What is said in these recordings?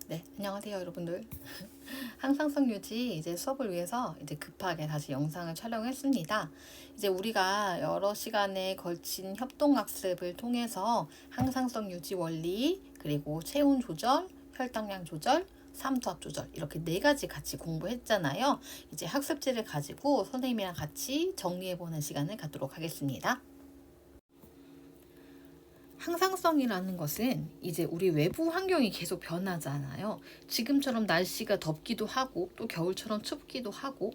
네, 안녕하세요, 여러분들. 항상성 유지 이제 수업을 위해서 이제 급하게 다시 영상을 촬영했습니다. 이제 우리가 여러 시간에 걸친 협동학습을 통해서 항상성 유지 원리, 그리고 체온 조절, 혈당량 조절, 삼투압 조절 이렇게 4가지 같이 공부했잖아요. 이제 학습지를 가지고 선생님이랑 같이 정리해보는 시간을 갖도록 하겠습니다. 항상성이라는 것은 이제 우리 외부 환경이 계속 변하잖아요. 지금처럼 날씨가 덥기도 하고 또 겨울처럼 춥기도 하고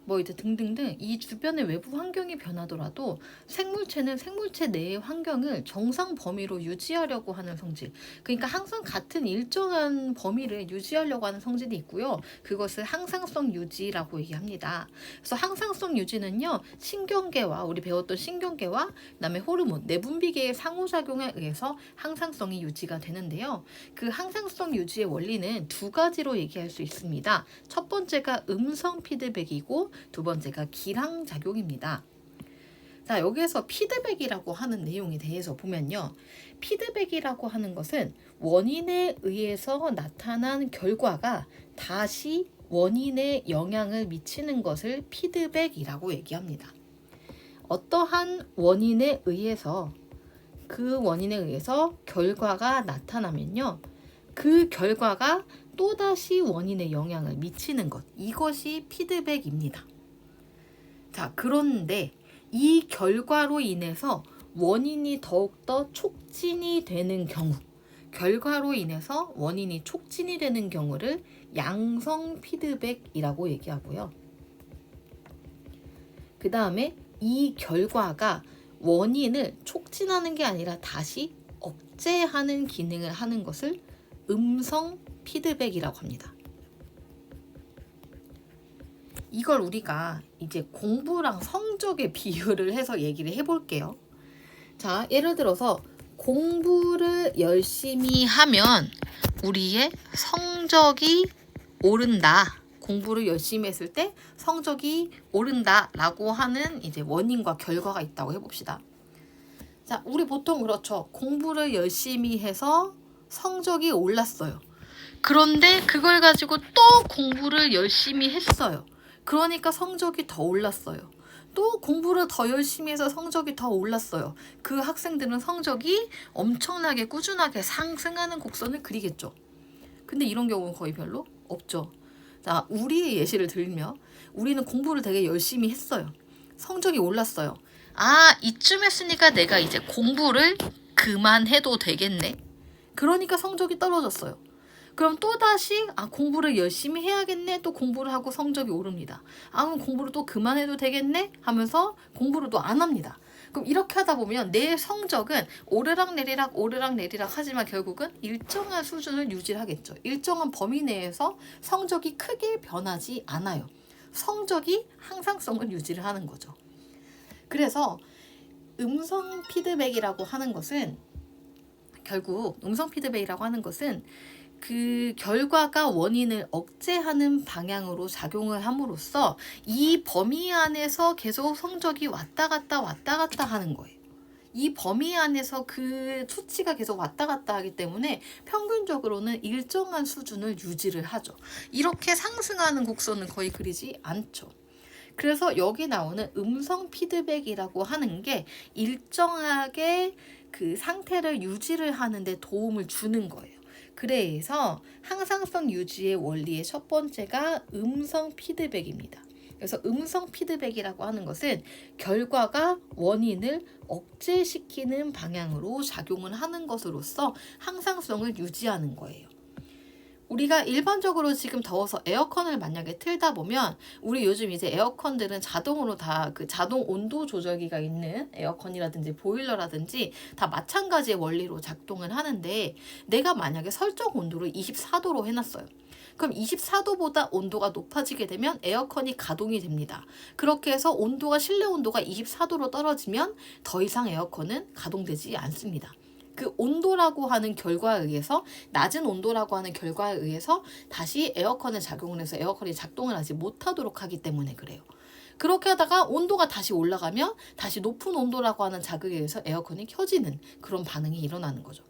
뭐 이제 등등등 이 주변의 외부 환경이 변하더라도 생물체는 생물체 내의 환경을 정상 범위로 유지하려고 하는 성질. 그러니까 항상 같은 일정한 범위를 유지하려고 하는 성질이 있고요. 그것을 항상성 유지라고 얘기합니다. 그래서 항상성 유지는요. 신경계와 우리 배웠던 신경계와 그다음에 호르몬, 내분비계의 상호작용에 의해서 항상성이 유지가 되는데요. 그 항상성 유지의 원리는 2가지로 얘기할 수 있습니다. 첫 번째가 음성 피드백이고 두 번째가 기량작용입니다. 자, 여기에서 피드백이라고 하는 내용에 대해서 보면요. 피드백이라고 하는 것은 원인에 의해서 나타난 결과가 다시 원인에 영향을 미치는 것을 피드백이라고 얘기합니다. 어떠한 원인에 의해서 그 원인에 의해서 결과가 나타나면요. 그 결과가 또다시 원인에 영향을 미치는 것. 이것이 피드백입니다. 자, 그런데 이 결과로 인해서 원인이 더욱더 촉진이 되는 경우, 결과로 인해서 원인이 촉진이 되는 경우를 양성 피드백이라고 얘기하고요. 그 다음에 이 결과가 원인을 촉진하는 게 아니라 다시 억제하는 기능을 하는 것을 음성 피드백이라고 합니다. 이걸 우리가 이제 공부랑 성적에 비유를 해서 얘기를 해볼게요. 자, 예를 들어서 공부를 열심히 하면 우리의 성적이 오른다. 공부를 열심히 했을 때 성적이 오른다라고 하는 이제 원인과 결과가 있다고 해봅시다. 자, 우리 보통 그렇죠. 공부를 열심히 해서 성적이 올랐어요. 그런데 그걸 가지고 또 공부를 열심히 했어요. 그러니까 성적이 더 올랐어요. 또 공부를 더 열심히 해서 성적이 더 올랐어요. 그 학생들은 성적이 엄청나게 꾸준하게 상승하는 곡선을 그리겠죠. 근데 이런 경우는 거의 별로 없죠. 자, 우리의 예시를 들면 우리는 공부를 되게 열심히 했어요. 성적이 올랐어요. 아, 이쯤 했으니까 내가 이제 공부를 그만해도 되겠네. 그러니까 성적이 떨어졌어요. 그럼 또다시 공부를 열심히 해야겠네. 또 공부를 하고 성적이 오릅니다. 그럼 공부를 또 그만해도 되겠네 하면서 공부를 또 안 합니다. 그럼 이렇게 하다 보면 내 성적은 오르락내리락 하지만 결국은 일정한 수준을 유지하겠죠. 일정한 범위 내에서 성적이 크게 변하지 않아요. 성적이 항상성을 유지를 하는 거죠. 그래서 음성 피드백이라고 하는 것은 결국 음성 피드백이라고 하는 것은 그 결과가 원인을 억제하는 방향으로 작용을 함으로써 이 범위 안에서 계속 성적이 왔다 갔다 하는 거예요. 이 범위 안에서 그 수치가 계속 왔다 갔다 하기 때문에 평균적으로는 일정한 수준을 유지를 하죠. 이렇게 상승하는 곡선은 거의 그리지 않죠. 그래서 여기 나오는 음성 피드백이라고 하는 게 일정하게 그 상태를 유지를 하는데 도움을 주는 거예요. 그래서 항상성 유지의 원리의 첫 번째가 음성 피드백입니다. 그래서 음성 피드백이라고 하는 것은 결과가 원인을 억제시키는 방향으로 작용을 하는 것으로서 항상성을 유지하는 거예요. 우리가 일반적으로 지금 더워서 에어컨을 만약에 틀다 보면 우리 요즘 이제 에어컨들은 자동으로 다 그 자동 온도 조절기가 있는 에어컨이라든지 보일러라든지 다 마찬가지의 원리로 작동을 하는데 내가 만약에 설정 온도를 24도로 해놨어요. 그럼 24도보다 온도가 높아지게 되면 에어컨이 가동이 됩니다. 그렇게 해서 온도가 실내 온도가 24도로 떨어지면 더 이상 에어컨은 가동되지 않습니다. 그 온도라고 하는 결과에 의해서 낮은 온도라고 하는 결과에 의해서 다시 에어컨을 작용을 해서 에어컨이 작동을 하지 못하도록 하기 때문에 그래요. 그렇게 하다가 온도가 다시 올라가면 다시 높은 온도라고 하는 자극에 의해서 에어컨이 켜지는 그런 반응이 일어나는 거죠.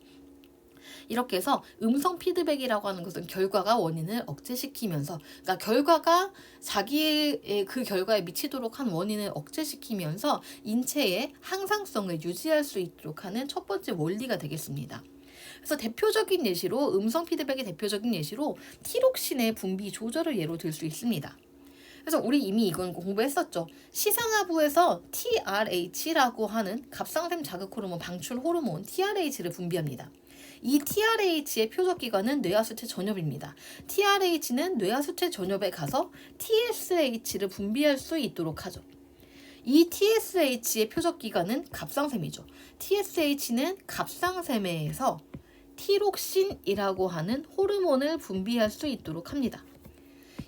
이렇게 해서 음성 피드백이라고 하는 것은 결과가 원인을 억제시키면서, 그러니까 결과가 자기의 그 결과에 미치도록 한 원인을 억제시키면서 인체의 항상성을 유지할 수 있도록 하는 첫 번째 원리가 되겠습니다. 그래서 대표적인 예시로, 음성 피드백의 대표적인 예시로 티록신의 분비 조절을 예로 들 수 있습니다. 그래서 우리 이미 이건 공부했었죠. 시상하부에서 TRH라고 하는 갑상샘 자극 호르몬 방출 호르몬 TRH를 분비합니다. 이 TRH의 표적 기관은 뇌하수체 전엽입니다. TRH는 뇌하수체 전엽에 가서 TSH를 분비할 수 있도록 하죠. 이 TSH의 표적 기관은 갑상샘이죠. TSH는 갑상샘에서 티록신이라고 하는 호르몬을 분비할 수 있도록 합니다.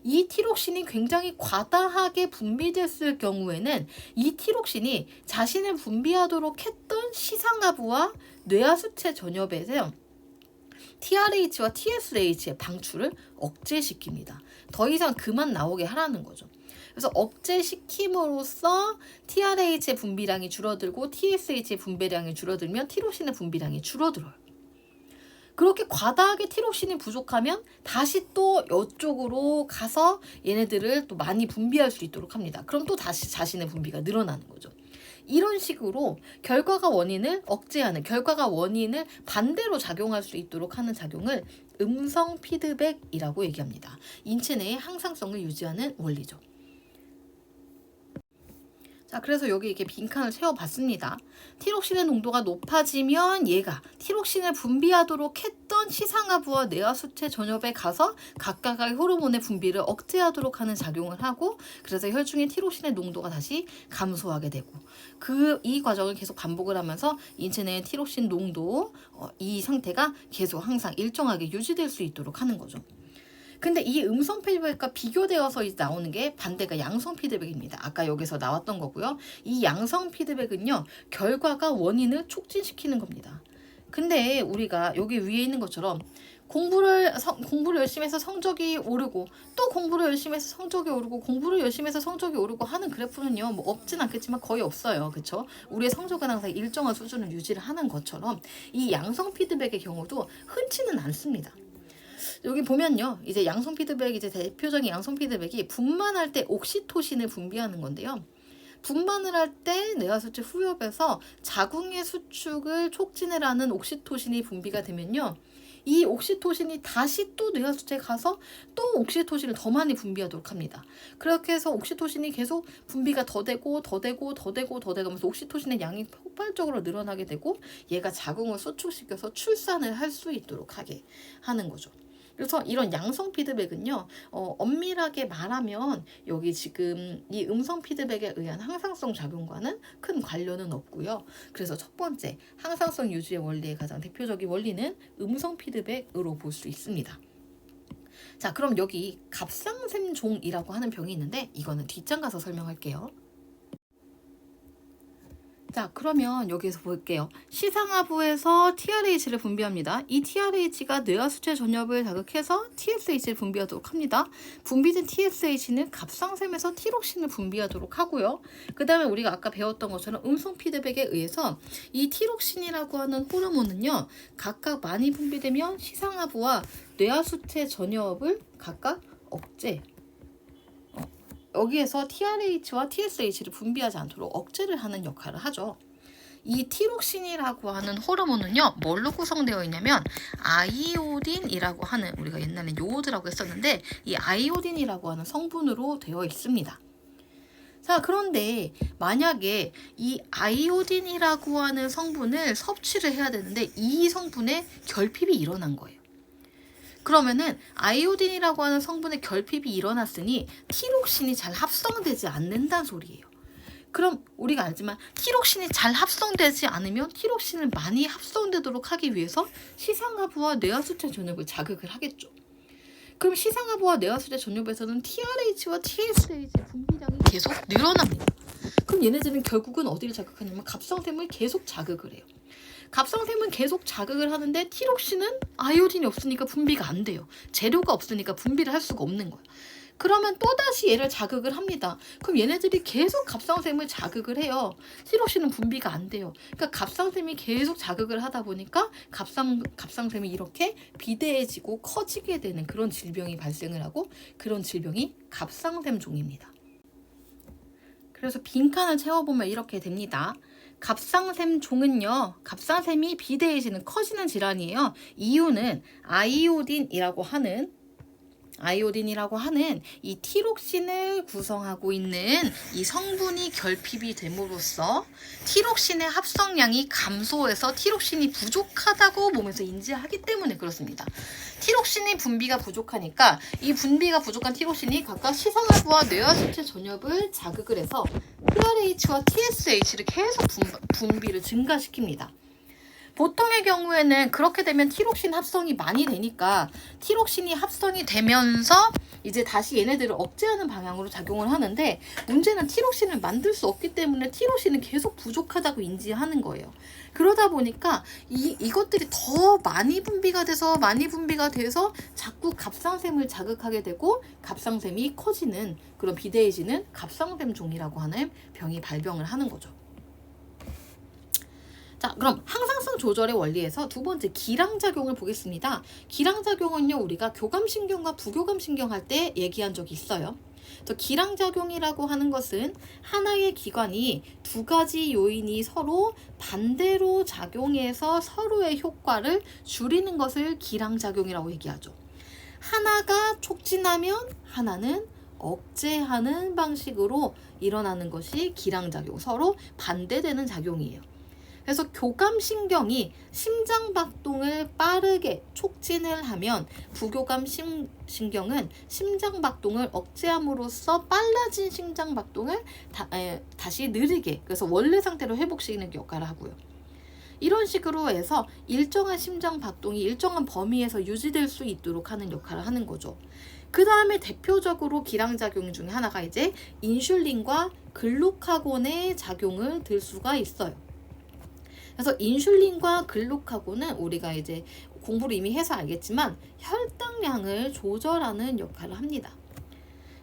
이 티록신이 굉장히 과다하게 분비됐을 경우에는 이 티록신이 자신을 분비하도록 했던 시상하부와 뇌하수체 전엽에서 TRH와 TSH의 방출을 억제시킵니다. 더 이상 그만 나오게 하라는 거죠. 그래서 억제시킴으로써 TRH의 분비량이 줄어들고 TSH의 분비량이 줄어들면 티록신의 분비량이 줄어들어요. 그렇게 과다하게 티록신이 부족하면 다시 또 이쪽으로 가서 얘네들을 또 많이 분비할 수 있도록 합니다. 그럼 또 다시 자신의 분비가 늘어나는 거죠. 이런 식으로 결과가 원인을 억제하는, 결과가 원인을 반대로 작용할 수 있도록 하는 작용을 음성 피드백이라고 얘기합니다. 인체 내의 항상성을 유지하는 원리죠. 자, 그래서 여기 이렇게 빈칸을 채워봤습니다. 티록신의 농도가 높아지면 얘가 티록신을 분비하도록 했던 시상하부와 뇌하수체 전엽에 가서 각각의 호르몬의 분비를 억제하도록 하는 작용을 하고, 그래서 혈중의 티록신의 농도가 다시 감소하게 되고, 이 과정을 계속 반복을 하면서 인체 내의 티록신 농도, 이 상태가 계속 항상 일정하게 유지될 수 있도록 하는 거죠. 근데 이 음성 피드백과 비교되어서 이제 나오는 게 반대가 양성 피드백입니다. 아까 여기서 나왔던 거고요. 이 양성 피드백은요, 결과가 원인을 촉진시키는 겁니다. 근데 우리가 여기 위에 있는 것처럼 공부를 열심히 해서 성적이 오르고, 또 공부를 열심히 해서 성적이 오르고, 공부를 열심히 해서 성적이 오르고 하는 그래프는요, 뭐 없진 않겠지만 거의 없어요. 그쵸? 우리의 성적은 항상 일정한 수준을 유지를 하는 것처럼 이 양성 피드백의 경우도 흔치는 않습니다. 여기 보면요, 이제 양성 피드백, 이제 대표적인 양성 피드백이 분만할 때 옥시토신을 분비하는 건데요. 분만을 할 때 뇌하수체 후엽에서 자궁의 수축을 촉진을 하는 옥시토신이 분비가 되면요, 이 옥시토신이 다시 또 뇌하수체에 가서 또 옥시토신을 더 많이 분비하도록 합니다. 그렇게 해서 옥시토신이 계속 분비가 더 되고 하면서 옥시토신의 양이 폭발적으로 늘어나게 되고, 얘가 자궁을 수축시켜서 출산을 할 수 있도록 하게 하는 거죠. 그래서 이런 양성 피드백은요, 엄밀하게 말하면 여기 지금 이 음성 피드백에 의한 항상성 작용과는 큰 관련은 없고요. 그래서 첫 번째 항상성 유지의 원리의 가장 대표적인 원리는 음성 피드백으로 볼 수 있습니다. 자, 그럼 여기 갑상샘종이라고 하는 병이 있는데 이거는 뒷장 가서 설명할게요. 자, 그러면 여기에서 볼게요. 시상하부에서 TRH를 분비합니다. 이 TRH가 뇌하수체 전엽을 자극해서 TSH를 분비하도록 합니다. 분비된 TSH는 갑상샘에서 티록신을 분비하도록 하고요. 그 다음에 우리가 아까 배웠던 것처럼 음성 피드백에 의해서 이 티록신이라고 하는 호르몬은요, 각각 많이 분비되면 시상하부와 뇌하수체 전엽을 각각 억제, 여기에서 TRH와 TSH를 분비하지 않도록 억제를 하는 역할을 하죠. 이 티록신이라고 하는 호르몬은요, 뭘로 구성되어 있냐면 아이오딘이라고 하는, 우리가 옛날에 요오드라고 했었는데 이 아이오딘이라고 하는 성분으로 되어 있습니다. 자, 그런데 만약에 이 아이오딘이라고 하는 성분을 섭취를 해야 되는데 이 성분에 결핍이 일어난 거예요. 그러면은 아이오딘이라고 하는 성분의 결핍이 일어났으니 티록신이 잘 합성되지 않는다는 소리예요. 그럼 우리가 알지만 티록신이 잘 합성되지 않으면 티록신을 많이 합성되도록 하기 위해서 시상하부와 뇌하수체 전엽을 자극을 하겠죠. 그럼 시상하부와 뇌하수체 전엽에서는 TRH와 TSH의 분비량이 계속 늘어납니다. 그럼 얘네들은 결국은 어디를 자극하냐면 갑상샘을 계속 자극을 해요. 갑상샘은 계속 자극을 하는데 티록신은 아이오딘이 없으니까 분비가 안 돼요. 재료가 없으니까 분비를 할 수가 없는 거예요. 그러면 또다시 얘를 자극을 합니다. 그럼 얘네들이 계속 갑상샘을 자극을 해요. 티록신은 분비가 안 돼요. 그러니까 갑상샘이 계속 자극을 하다 보니까 갑상샘이 이렇게 비대해지고 커지게 되는 그런 질병이 발생을 하고, 그런 질병이 갑상샘종입니다. 그래서 빈칸을 채워보면 이렇게 됩니다. 갑상샘종은요, 갑상샘이 비대해지는, 커지는 질환이에요. 이유는 아이오딘이라고 하는 이 티록신을 구성하고 있는 이 성분이 결핍이 됨으로써 티록신의 합성량이 감소해서 티록신이 부족하다고 몸에서 인지하기 때문에 그렇습니다. 티록신의 분비가 부족하니까 이 분비가 부족한 티록신이 각각 시상하부와 뇌와 신체 전엽을 자극을 해서 TRH와 TSH를 계속 분비를 증가시킵니다. 보통의 경우에는 그렇게 되면 티록신 합성이 많이 되니까 티록신이 합성이 되면서 이제 다시 얘네들을 억제하는 방향으로 작용을 하는데, 문제는 티록신을 만들 수 없기 때문에 티록신은 계속 부족하다고 인지하는 거예요. 그러다 보니까 이것들이 더 많이 분비가 돼서 자꾸 갑상샘을 자극하게 되고 갑상샘이 커지는, 그런 비대해지는 갑상샘종이라고 하는 병이 발병을 하는 거죠. 자, 그럼 항상성 조절의 원리에서 두 번째 기량작용을 보겠습니다. 기량작용은요, 우리가 교감신경과 부교감신경 할 때 얘기한 적이 있어요. 기량작용이라고 하는 것은 하나의 기관이 두 가지 요인이 서로 반대로 작용해서 서로의 효과를 줄이는 것을 기량작용이라고 얘기하죠. 하나가 촉진하면 하나는 억제하는 방식으로 일어나는 것이 기량작용, 서로 반대되는 작용이에요. 그래서 교감신경이 심장박동을 빠르게 촉진을 하면 부교감신경은 심장박동을 억제함으로써 빨라진 심장박동을 다시 느리게, 그래서 원래 상태로 회복시키는 역할을 하고요. 이런 식으로 해서 일정한 심장박동이 일정한 범위에서 유지될 수 있도록 하는 역할을 하는 거죠. 그 다음에 대표적으로 기량작용 중에 하나가 이제 인슐린과 글루카곤의 작용을 들 수가 있어요. 그래서 인슐린과 글루카곤은 우리가 이제 공부를 이미 해서 알겠지만 혈당량을 조절하는 역할을 합니다.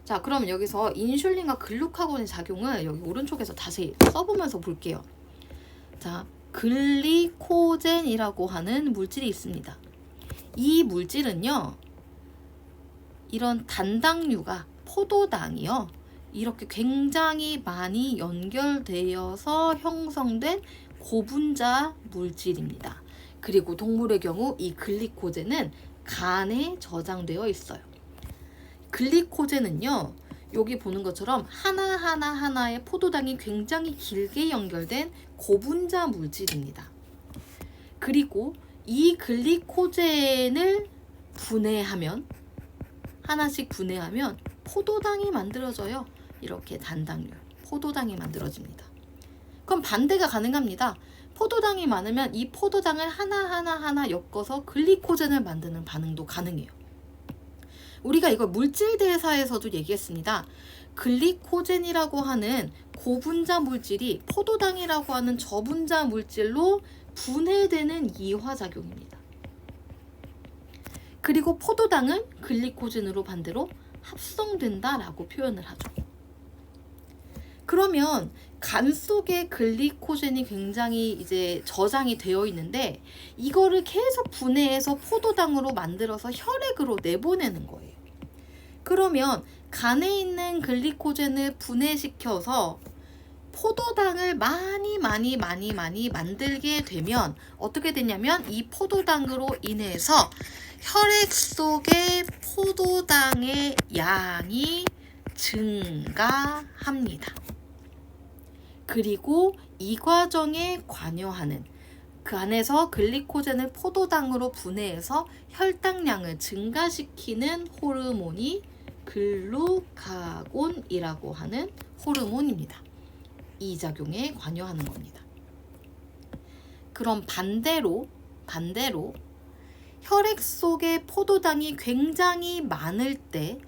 자, 그럼 여기서 인슐린과 글루카곤의 작용을 여기 오른쪽에서 다시 써보면서 볼게요. 자, 글리코젠이라고 하는 물질이 있습니다. 이 물질은요, 이런 단당류가, 포도당이요, 이렇게 굉장히 많이 연결되어서 형성된 고분자 물질입니다. 그리고 동물의 경우 이 글리코젠은 간에 저장되어 있어요. 글리코젠은요, 여기 보는 것처럼 하나의 포도당이 굉장히 길게 연결된 고분자 물질입니다. 그리고 이 글리코젠을 하나씩 분해하면 포도당이 만들어져요. 이렇게 단당류, 포도당이 만들어집니다. 그럼 반대가 가능합니다. 포도당이 많으면 이 포도당을 하나 엮어서 글리코젠을 만드는 반응도 가능해요. 우리가 이걸 물질대사에서도 얘기했습니다. 글리코젠이라고 하는 고분자 물질이 포도당이라고 하는 저분자 물질로 분해되는 이화작용입니다. 그리고 포도당은 글리코젠으로 반대로 합성된다라고 표현을 하죠. 그러면 간 속에 글리코젠이 굉장히 이제 저장이 되어 있는데 이거를 계속 분해해서 포도당으로 만들어서 혈액으로 내보내는 거예요. 그러면 간에 있는 글리코젠을 분해시켜서 포도당을 많이 만들게 되면 어떻게 되냐면 이 포도당으로 인해서 혈액 속의 포도당의 양이 증가합니다. 그리고 이 과정에 관여하는, 그 안에서 글리코젠을 포도당으로 분해해서 혈당량을 증가시키는 호르몬이 글루카곤이라고 하는 호르몬입니다. 이 작용에 관여하는 겁니다. 그럼 반대로 혈액 속에 포도당이 굉장히 많을 때,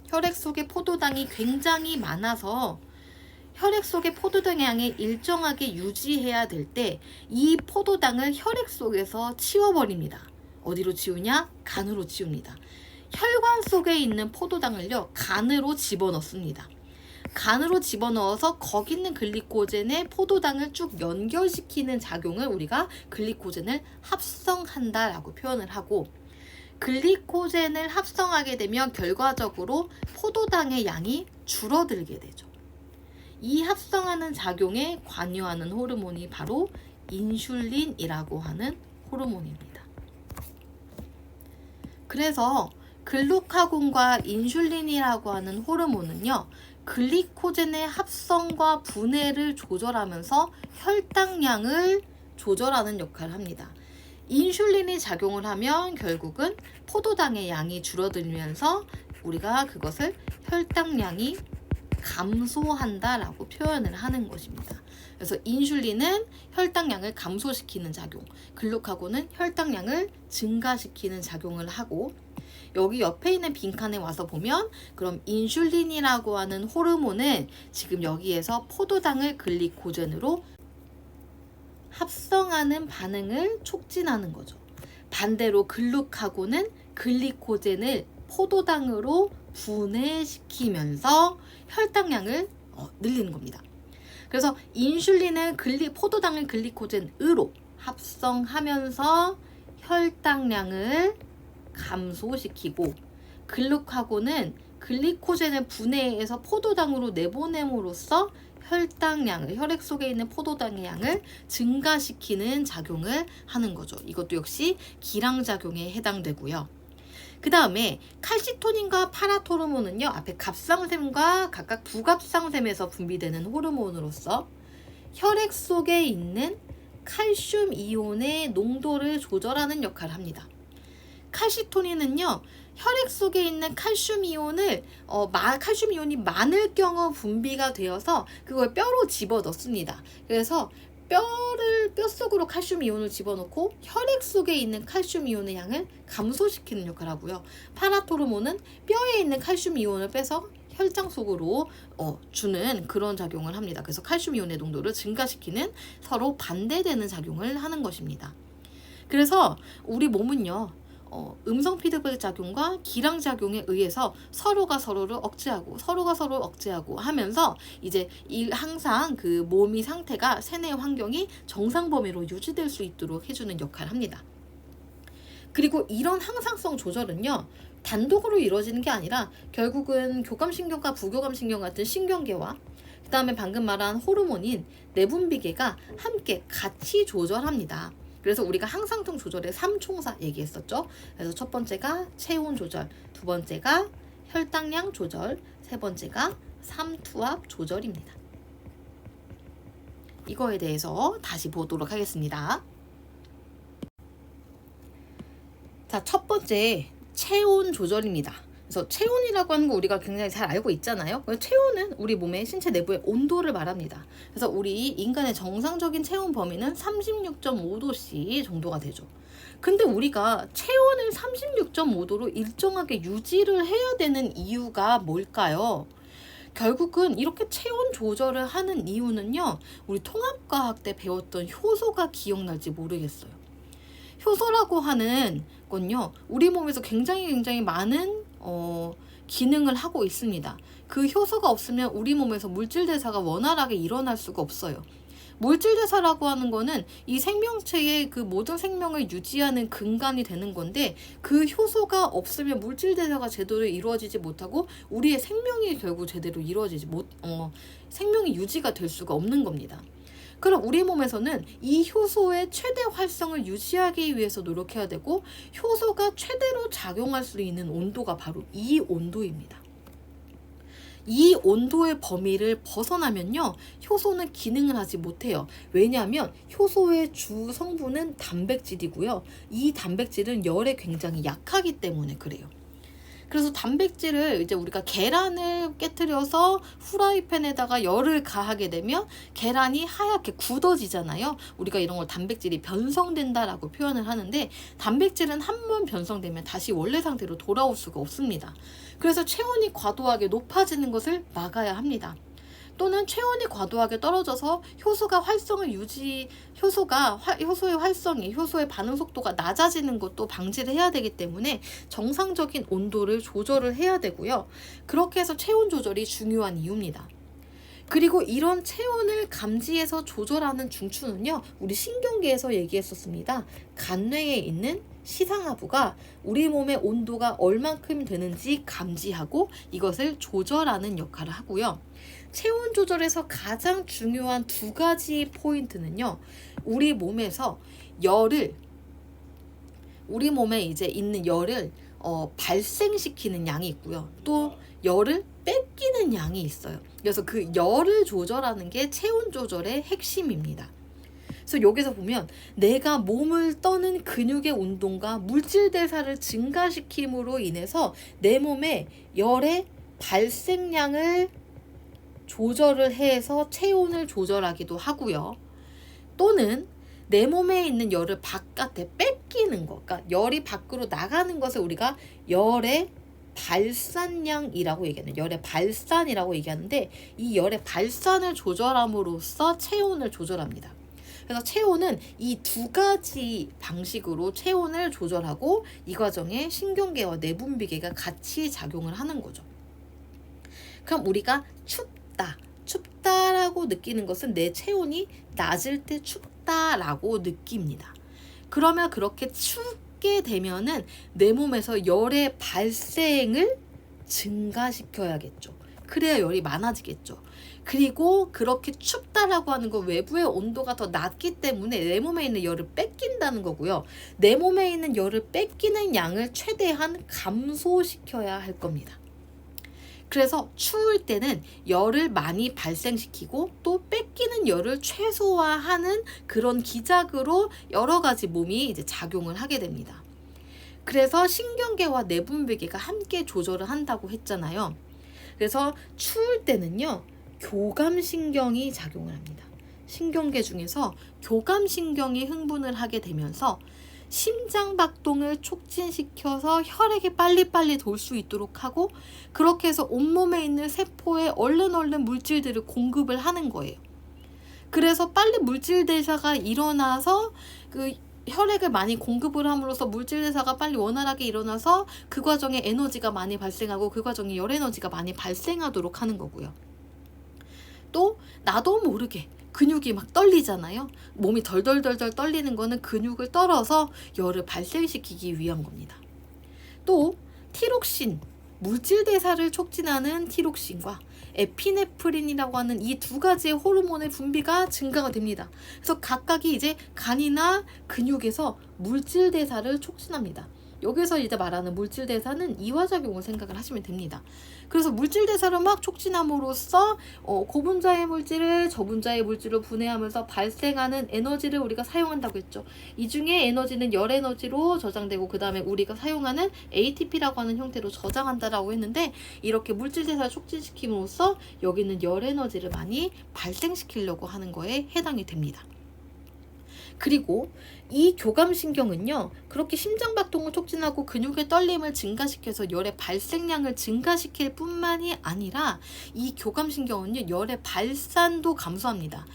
혈액 속에 포도당이 굉장히 많아서 혈액 속의 포도당의 양을 일정하게 유지해야 될 때 이 포도당을 혈액 속에서 치워버립니다. 어디로 치우냐? 간으로 치웁니다. 혈관 속에 있는 포도당을요, 간으로 집어넣습니다. 간으로 집어넣어서 거기 있는 글리코젠에 포도당을 쭉 연결시키는 작용을 우리가 글리코젠을 합성한다라고 표현을 하고, 글리코젠을 합성하게 되면 결과적으로 포도당의 양이 줄어들게 되죠. 이 합성하는 작용에 관여하는 호르몬이 바로 인슐린이라고 하는 호르몬입니다. 그래서 글루카곤과 인슐린이라고 하는 호르몬은요, 글리코젠의 합성과 분해를 조절하면서 혈당량을 조절하는 역할을 합니다. 인슐린이 작용을 하면 결국은 포도당의 양이 줄어들면서 우리가 그것을 혈당량이 감소한다라고 표현을 하는 것입니다. 그래서 인슐린은 혈당량을 감소시키는 작용, 글루카곤은 혈당량을 증가시키는 작용을 하고, 여기 옆에 있는 빈칸에 와서 보면 그럼 인슐린이라고 하는 호르몬은 지금 여기에서 포도당을 글리코젠으로 합성하는 반응을 촉진하는 거죠. 반대로 글루카곤은 글리코젠을 포도당으로 분해시키면서 혈당량을 늘리는 겁니다. 그래서 인슐린은 포도당을 글리코젠으로 합성하면서 혈당량을 감소시키고, 글루카곤은 글리코젠을 분해해서 포도당으로 내보냄으로써 혈당량을, 혈액 속에 있는 포도당의 양을 증가시키는 작용을 하는 거죠. 이것도 역시 기량작용에 해당되고요. 그 다음에 칼시토닌과 파라토르몬은요, 앞에 갑상샘과 각각 부갑상샘에서 분비되는 호르몬으로서 혈액 속에 있는 칼슘 이온의 농도를 조절하는 역할을 합니다. 칼시토닌은요, 혈액 속에 있는 칼슘 이온을 칼슘 이온이 많을 경우 분비가 되어서 그걸 뼈로 집어넣습니다. 그래서 뼈 속으로 칼슘 이온을 집어넣고 혈액 속에 있는 칼슘 이온의 양을 감소시키는 역할을 하고요. 파라토르몬은 뼈에 있는 칼슘 이온을 빼서 혈장 속으로 주는 그런 작용을 합니다. 그래서 칼슘 이온의 농도를 증가시키는 서로 반대되는 작용을 하는 것입니다. 그래서 우리 몸은요, 음성 피드백 작용과 기량 작용에 의해서 서로가 서로를 억제하고 하면서 이제 항상 그 몸의 상태가 세뇌 환경이 정상 범위로 유지될 수 있도록 해주는 역할을 합니다. 그리고 이런 항상성 조절은요, 단독으로 이루어지는 게 아니라 결국은 교감신경과 부교감신경 같은 신경계와 그 다음에 방금 말한 호르몬인 내분비계가 함께 같이 조절합니다. 그래서 우리가 항상성 조절의 3총사 얘기했었죠. 그래서 첫 번째가 체온 조절, 두 번째가 혈당량 조절, 세 번째가 삼투압 조절입니다. 이거에 대해서 다시 보도록 하겠습니다. 자, 첫 번째 체온 조절입니다. 그래서 체온이라고 하는 거 우리가 굉장히 잘 알고 있잖아요. 체온은 우리 몸의 신체 내부의 온도를 말합니다. 그래서 우리 인간의 정상적인 체온 범위는 36.5도씨 정도가 되죠. 근데 우리가 체온을 36.5도로 일정하게 유지를 해야 되는 이유가 뭘까요? 결국은 이렇게 체온 조절을 하는 이유는요, 우리 통합과학 때 배웠던 효소가 기억날지 모르겠어요. 효소라고 하는 건요, 우리 몸에서 굉장히 많은 기능을 하고 있습니다. 그 효소가 없으면 우리 몸에서 물질 대사가 원활하게 일어날 수가 없어요. 물질 대사라고 하는 거는 이 생명체의 그 모든 생명을 유지하는 근간이 되는 건데, 그 효소가 없으면 물질 대사가 제대로 이루어지지 못하고 우리의 생명이 결국 제대로 생명이 유지가 될 수가 없는 겁니다. 그럼 우리 몸에서는 이 효소의 최대 활성을 유지하기 위해서 노력해야 되고, 효소가 최대로 작용할 수 있는 온도가 바로 이 온도입니다. 이 온도의 범위를 벗어나면요, 효소는 기능을 하지 못해요. 왜냐하면 효소의 주 성분은 단백질이고요. 이 단백질은 열에 굉장히 약하기 때문에 그래요. 그래서 단백질을 이제 우리가 계란을 깨트려서 후라이팬에다가 열을 가하게 되면 계란이 하얗게 굳어지잖아요. 우리가 이런 걸 단백질이 변성된다라고 표현을 하는데, 단백질은 한 번 변성되면 다시 원래 상태로 돌아올 수가 없습니다. 그래서 체온이 과도하게 높아지는 것을 막아야 합니다. 또는 체온이 과도하게 떨어져서 효소의 활성이, 효소의 반응 속도가 낮아지는 것도 방지를 해야 되기 때문에 정상적인 온도를 조절을 해야 되고요. 그렇게 해서 체온 조절이 중요한 이유입니다. 그리고 이런 체온을 감지해서 조절하는 중추는요, 우리 신경계에서 얘기했었습니다. 간뇌에 있는 시상하부가 우리 몸의 온도가 얼만큼 되는지 감지하고 이것을 조절하는 역할을 하고요. 체온 조절에서 가장 중요한 두 가지 포인트는요, 우리 몸에 이제 있는 열을 발생시키는 양이 있고요. 또 열을 뺏기는 양이 있어요. 그래서 그 열을 조절하는 게 체온 조절의 핵심입니다. 그래서 여기서 보면 내가 몸을 떠는 근육의 운동과 물질 대사를 증가시킴으로 인해서 내 몸의 열의 발생량을 조절을 해서 체온을 조절하기도 하고요. 또는 내 몸에 있는 열을 바깥에 뺏기는 것, 그러니까 열이 밖으로 나가는 것을 우리가 열의 발산량이라고 얘기하는, 열의 발산이라고 얘기하는데, 이 열의 발산을 조절함으로써 체온을 조절합니다. 그래서 체온은 이 두 가지 방식으로 체온을 조절하고 이 과정에 신경계와 내분비계가 같이 작용을 하는 거죠. 그럼 우리가 춥다라고 느끼는 것은 내 체온이 낮을 때 춥다라고 느낍니다. 그러면 그렇게 춥게 되면은 내 몸에서 열의 발생을 증가시켜야겠죠. 그래야 열이 많아지겠죠. 그리고 그렇게 춥다라고 하는 건 외부의 온도가 더 낮기 때문에 내 몸에 있는 열을 뺏긴다는 거고요. 내 몸에 있는 열을 뺏기는 양을 최대한 감소시켜야 할 겁니다. 그래서 추울 때는 열을 많이 발생시키고 또 뺏기는 열을 최소화하는 그런 기작으로 여러 가지 몸이 이제 작용을 하게 됩니다. 그래서 신경계와 내분비계가 함께 조절을 한다고 했잖아요. 그래서 추울 때는요, 교감신경이 작용을 합니다. 신경계 중에서 교감신경이 흥분을 하게 되면서 심장박동을 촉진시켜서 혈액이 빨리빨리 돌 수 있도록 하고, 그렇게 해서 온몸에 있는 세포에 얼른 물질들을 공급을 하는 거예요. 그래서 빨리 물질 대사가 일어나서 그 혈액을 많이 공급을 함으로써 물질 대사가 빨리 원활하게 일어나서 그 과정에 에너지가 많이 발생하고 그 과정에 열 에너지가 많이 발생하도록 하는 거고요. 또 나도 모르게 근육이 막 떨리잖아요. 몸이 덜덜덜덜 떨리는 거는 근육을 떨어서 열을 발생시키기 위한 겁니다. 또 티록신, 물질 대사를 촉진하는 티록신과 에피네프린이라고 하는 이 두 가지의 호르몬의 분비가 증가가 됩니다. 그래서 각각이 이제 간이나 근육에서 물질 대사를 촉진합니다. 여기서 이제 말하는 물질 대사는 이화작용을 생각을 하시면 됩니다. 그래서 물질 대사를 막 촉진함으로써 고분자의 물질을 저분자의 물질로 분해하면서 발생하는 에너지를 우리가 사용한다고 했죠. 이 중에 에너지는 열 에너지로 저장되고 그 다음에 우리가 사용하는 ATP라고 하는 형태로 저장한다라고 했는데, 이렇게 물질 대사를 촉진시킴으로써 여기는 열 에너지를 많이 발생시키려고 하는 거에 해당이 됩니다. 그리고 이 교감신경은요, 그렇게 심장박동을 촉진하고 근육의 떨림을 증가시켜서 열의 발생량을 증가시킬 뿐만이 아니라 이 교감신경은요, 열의 발산도 감소합니다.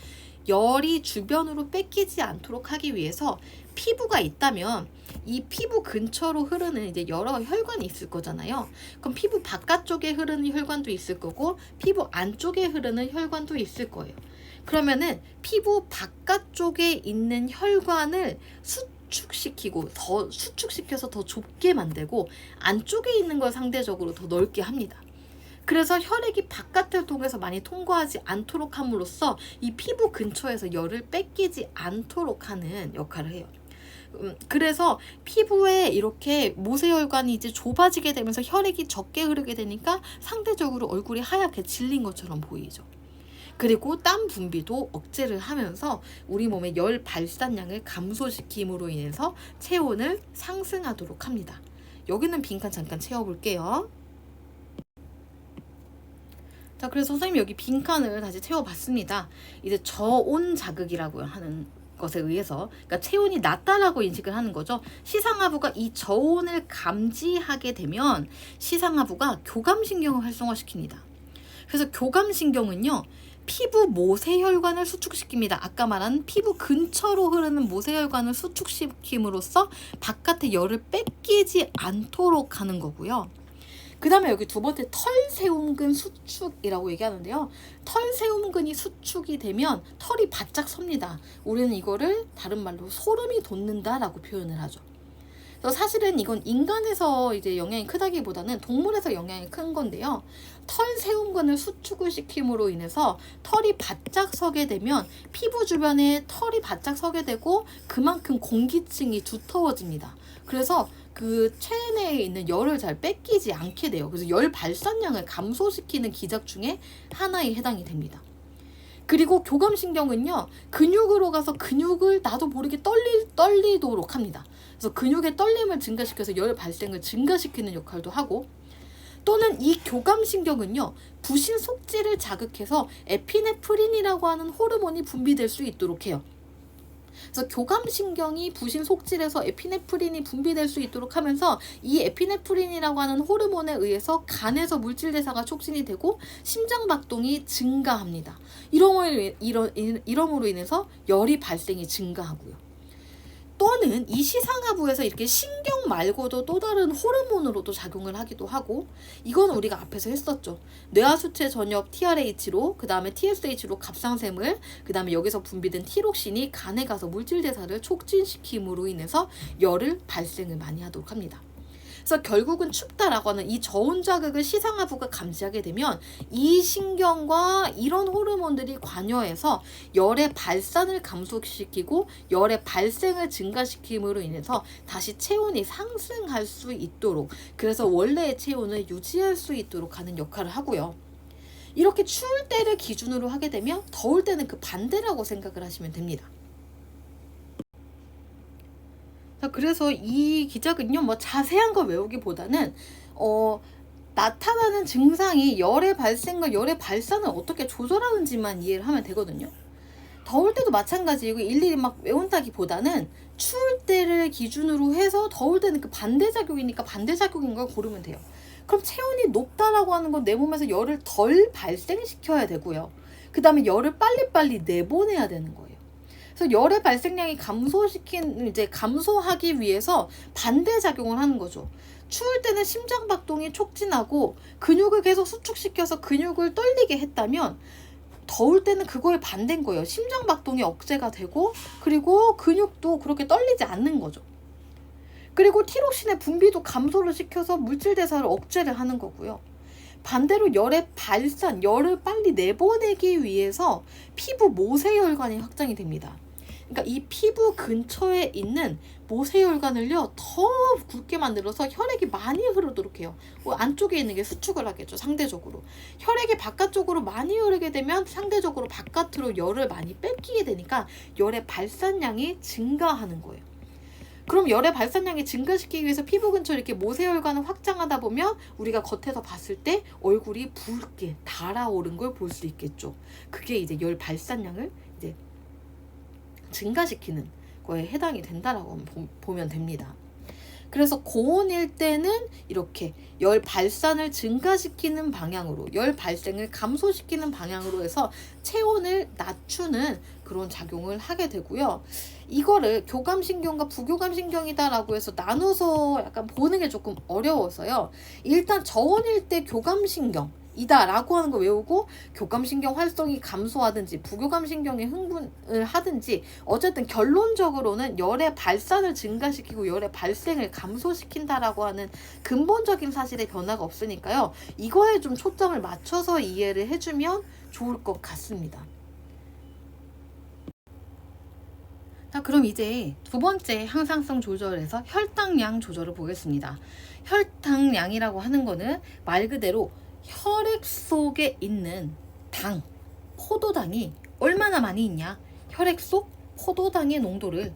열이 주변으로 뺏기지 않도록 하기 위해서 피부가 있다면 이 피부 근처로 흐르는 이제 여러 혈관이 있을 거잖아요. 그럼 피부 바깥쪽에 흐르는 혈관도 있을 거고 피부 안쪽에 흐르는 혈관도 있을 거예요. 그러면은 피부 바깥쪽에 있는 혈관을 수축시켜서 더 좁게 만들고 안쪽에 있는 걸 상대적으로 더 넓게 합니다. 그래서 혈액이 바깥을 통해서 많이 통과하지 않도록 함으로써 이 피부 근처에서 열을 뺏기지 않도록 하는 역할을 해요. 그래서 피부에 이렇게 모세혈관이 이제 좁아지게 되면서 혈액이 적게 흐르게 되니까 상대적으로 얼굴이 하얗게 질린 것처럼 보이죠. 그리고 땀 분비도 억제를 하면서 우리 몸의 열 발산량을 감소시킴으로 인해서 체온을 상승하도록 합니다. 여기는 빈칸 잠깐 채워볼게요. 자, 그래서 선생님이 여기 빈칸을 다시 채워봤습니다. 이제 저온 자극이라고 하는 것에 의해서, 그러니까 체온이 낮다라고 인식을 하는 거죠. 시상하부가 이 저온을 감지하게 되면 시상하부가 교감신경을 활성화시킵니다. 그래서 교감신경은요, 피부 모세혈관을 수축시킵니다. 아까 말한 피부 근처로 흐르는 모세혈관을 수축시킴으로써 바깥의 열을 뺏기지 않도록 하는 거고요. 그 다음에 여기 두 번째 털세움근 수축이라고 얘기하는데요. 털세움근이 수축이 되면 털이 바짝 섭니다. 우리는 이거를 다른 말로 소름이 돋는다 라고 표현을 하죠. 그래서 사실은 이건 인간에서 이제 영향이 크다기보다는 동물에서 영향이 큰 건데요. 털세움근을 수축을 시킴으로 인해서 털이 바짝 서게 되면 피부 주변에 털이 바짝 서게 되고 그만큼 공기층이 두터워집니다. 그래서 그 체내에 있는 열을 잘 뺏기지 않게 돼요. 그래서 열 발산량을 감소시키는 기작 중에 하나에 해당이 됩니다. 그리고 교감신경은요, 근육으로 가서 근육을 나도 모르게 떨리도록 합니다. 그래서 근육의 떨림을 증가시켜서 열 발생을 증가시키는 역할도 하고, 또는 이 교감신경은요, 부신 속질을 자극해서 에피네프린이라고 하는 호르몬이 분비될 수 있도록 해요. 그래서 교감신경이 부신 속질에서 에피네프린이 분비될 수 있도록 하면서 이 에피네프린이라고 하는 호르몬에 의해서 간에서 물질 대사가 촉진이 되고 심장박동이 증가합니다. 이러므로 인해서 열이 발생이 증가하고요. 또는 이 시상하부에서 이렇게 신경 말고도 또 다른 호르몬으로도 작용을 하기도 하고, 이건 우리가 앞에서 했었죠. 뇌하수체 전엽 TRH로, 그 다음에 TSH로 갑상샘을, 그 다음에 여기서 분비된 티록신이 간에 가서 물질 대사를 촉진시킴으로 인해서 열을 발생을 많이 하도록 합니다. 그래서 결국은 춥다라고 하는 이 저온 자극을 시상하부가 감지하게 되면 이 신경과 이런 호르몬들이 관여해서 열의 발산을 감소시키고 열의 발생을 증가시킴으로 인해서 다시 체온이 상승할 수 있도록, 그래서 원래의 체온을 유지할 수 있도록 하는 역할을 하고요. 이렇게 추울 때를 기준으로 하게 되면 더울 때는 그 반대라고 생각을 하시면 됩니다. 그래서 이 기작은요, 뭐 자세한 걸 외우기보다는 나타나는 증상이 열의 발생과 열의 발산을 어떻게 조절하는지만 이해를 하면 되거든요. 더울 때도 마찬가지이고 일일이 막 외운다기보다는 추울 때를 기준으로 해서 더울 때는 그 반대작용이니까 반대작용인 걸 고르면 돼요. 그럼 체온이 높다라고 하는 건 내 몸에서 열을 덜 발생시켜야 되고요. 그 다음에 열을 빨리빨리 내보내야 되는 거예요. 그래서 열의 발생량이 감소하기 위해서 반대작용을 하는 거죠. 추울 때는 심장박동이 촉진하고 근육을 계속 수축시켜서 근육을 떨리게 했다면, 더울 때는 그거의 반대인 거예요. 심장박동이 억제가 되고, 그리고 근육도 그렇게 떨리지 않는 거죠. 그리고 티록신의 분비도 감소를 시켜서 물질 대사를 억제를 하는 거고요. 반대로 열의 발산, 열을 빨리 내보내기 위해서 피부 모세혈관이 확장이 됩니다. 그러니까 이 피부 근처에 있는 모세혈관을요, 더 굵게 만들어서 혈액이 많이 흐르도록 해요. 안쪽에 있는 게 수축을 하겠죠, 상대적으로. 혈액이 바깥쪽으로 많이 흐르게 되면 상대적으로 바깥으로 열을 많이 뺏기게 되니까 열의 발산량이 증가하는 거예요. 그럼 열의 발산량이 증가시키기 위해서 피부 근처에 이렇게 모세혈관을 확장하다 보면 우리가 겉에서 봤을 때 얼굴이 붉게 달아오른 걸 볼 수 있겠죠. 그게 이제 열 발산량을 이제 증가시키는 거에 해당이 된다라고 보면 됩니다. 그래서 고온일 때는 이렇게 열 발산을 증가시키는 방향으로, 열 발생을 감소시키는 방향으로 해서 체온을 낮추는 그런 작용을 하게 되고요. 이거를 교감신경과 부교감신경이다라고 해서 나눠서 약간 보는 게 조금 어려워서요. 일단 저온일 때 교감신경 이다라고 하는 거 외우고, 교감신경 활성이 감소하든지 부교감신경이 흥분을 하든지 어쨌든 결론적으로는 열의 발산을 증가시키고 열의 발생을 감소시킨다라고 하는 근본적인 사실의 변화가 없으니까요. 이거에 좀 초점을 맞춰서 이해를 해주면 좋을 것 같습니다. 자, 그럼 이제 두 번째 항상성 조절에서 혈당량 조절을 보겠습니다. 혈당량이라고 하는 거는 말 그대로 혈액 속에 있는 당, 포도당이 얼마나 많이 있냐, 혈액 속 포도당의 농도를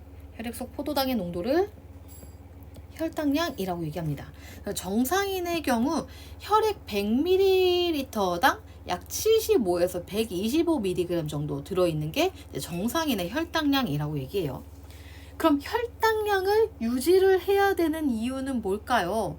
혈당량이라고 얘기합니다. 정상인의 경우 혈액 100ml당 약 75에서 125mg 정도 들어있는 게 정상인의 혈당량이라고 얘기해요. 그럼 혈당량을 유지를 해야 되는 이유는 뭘까요?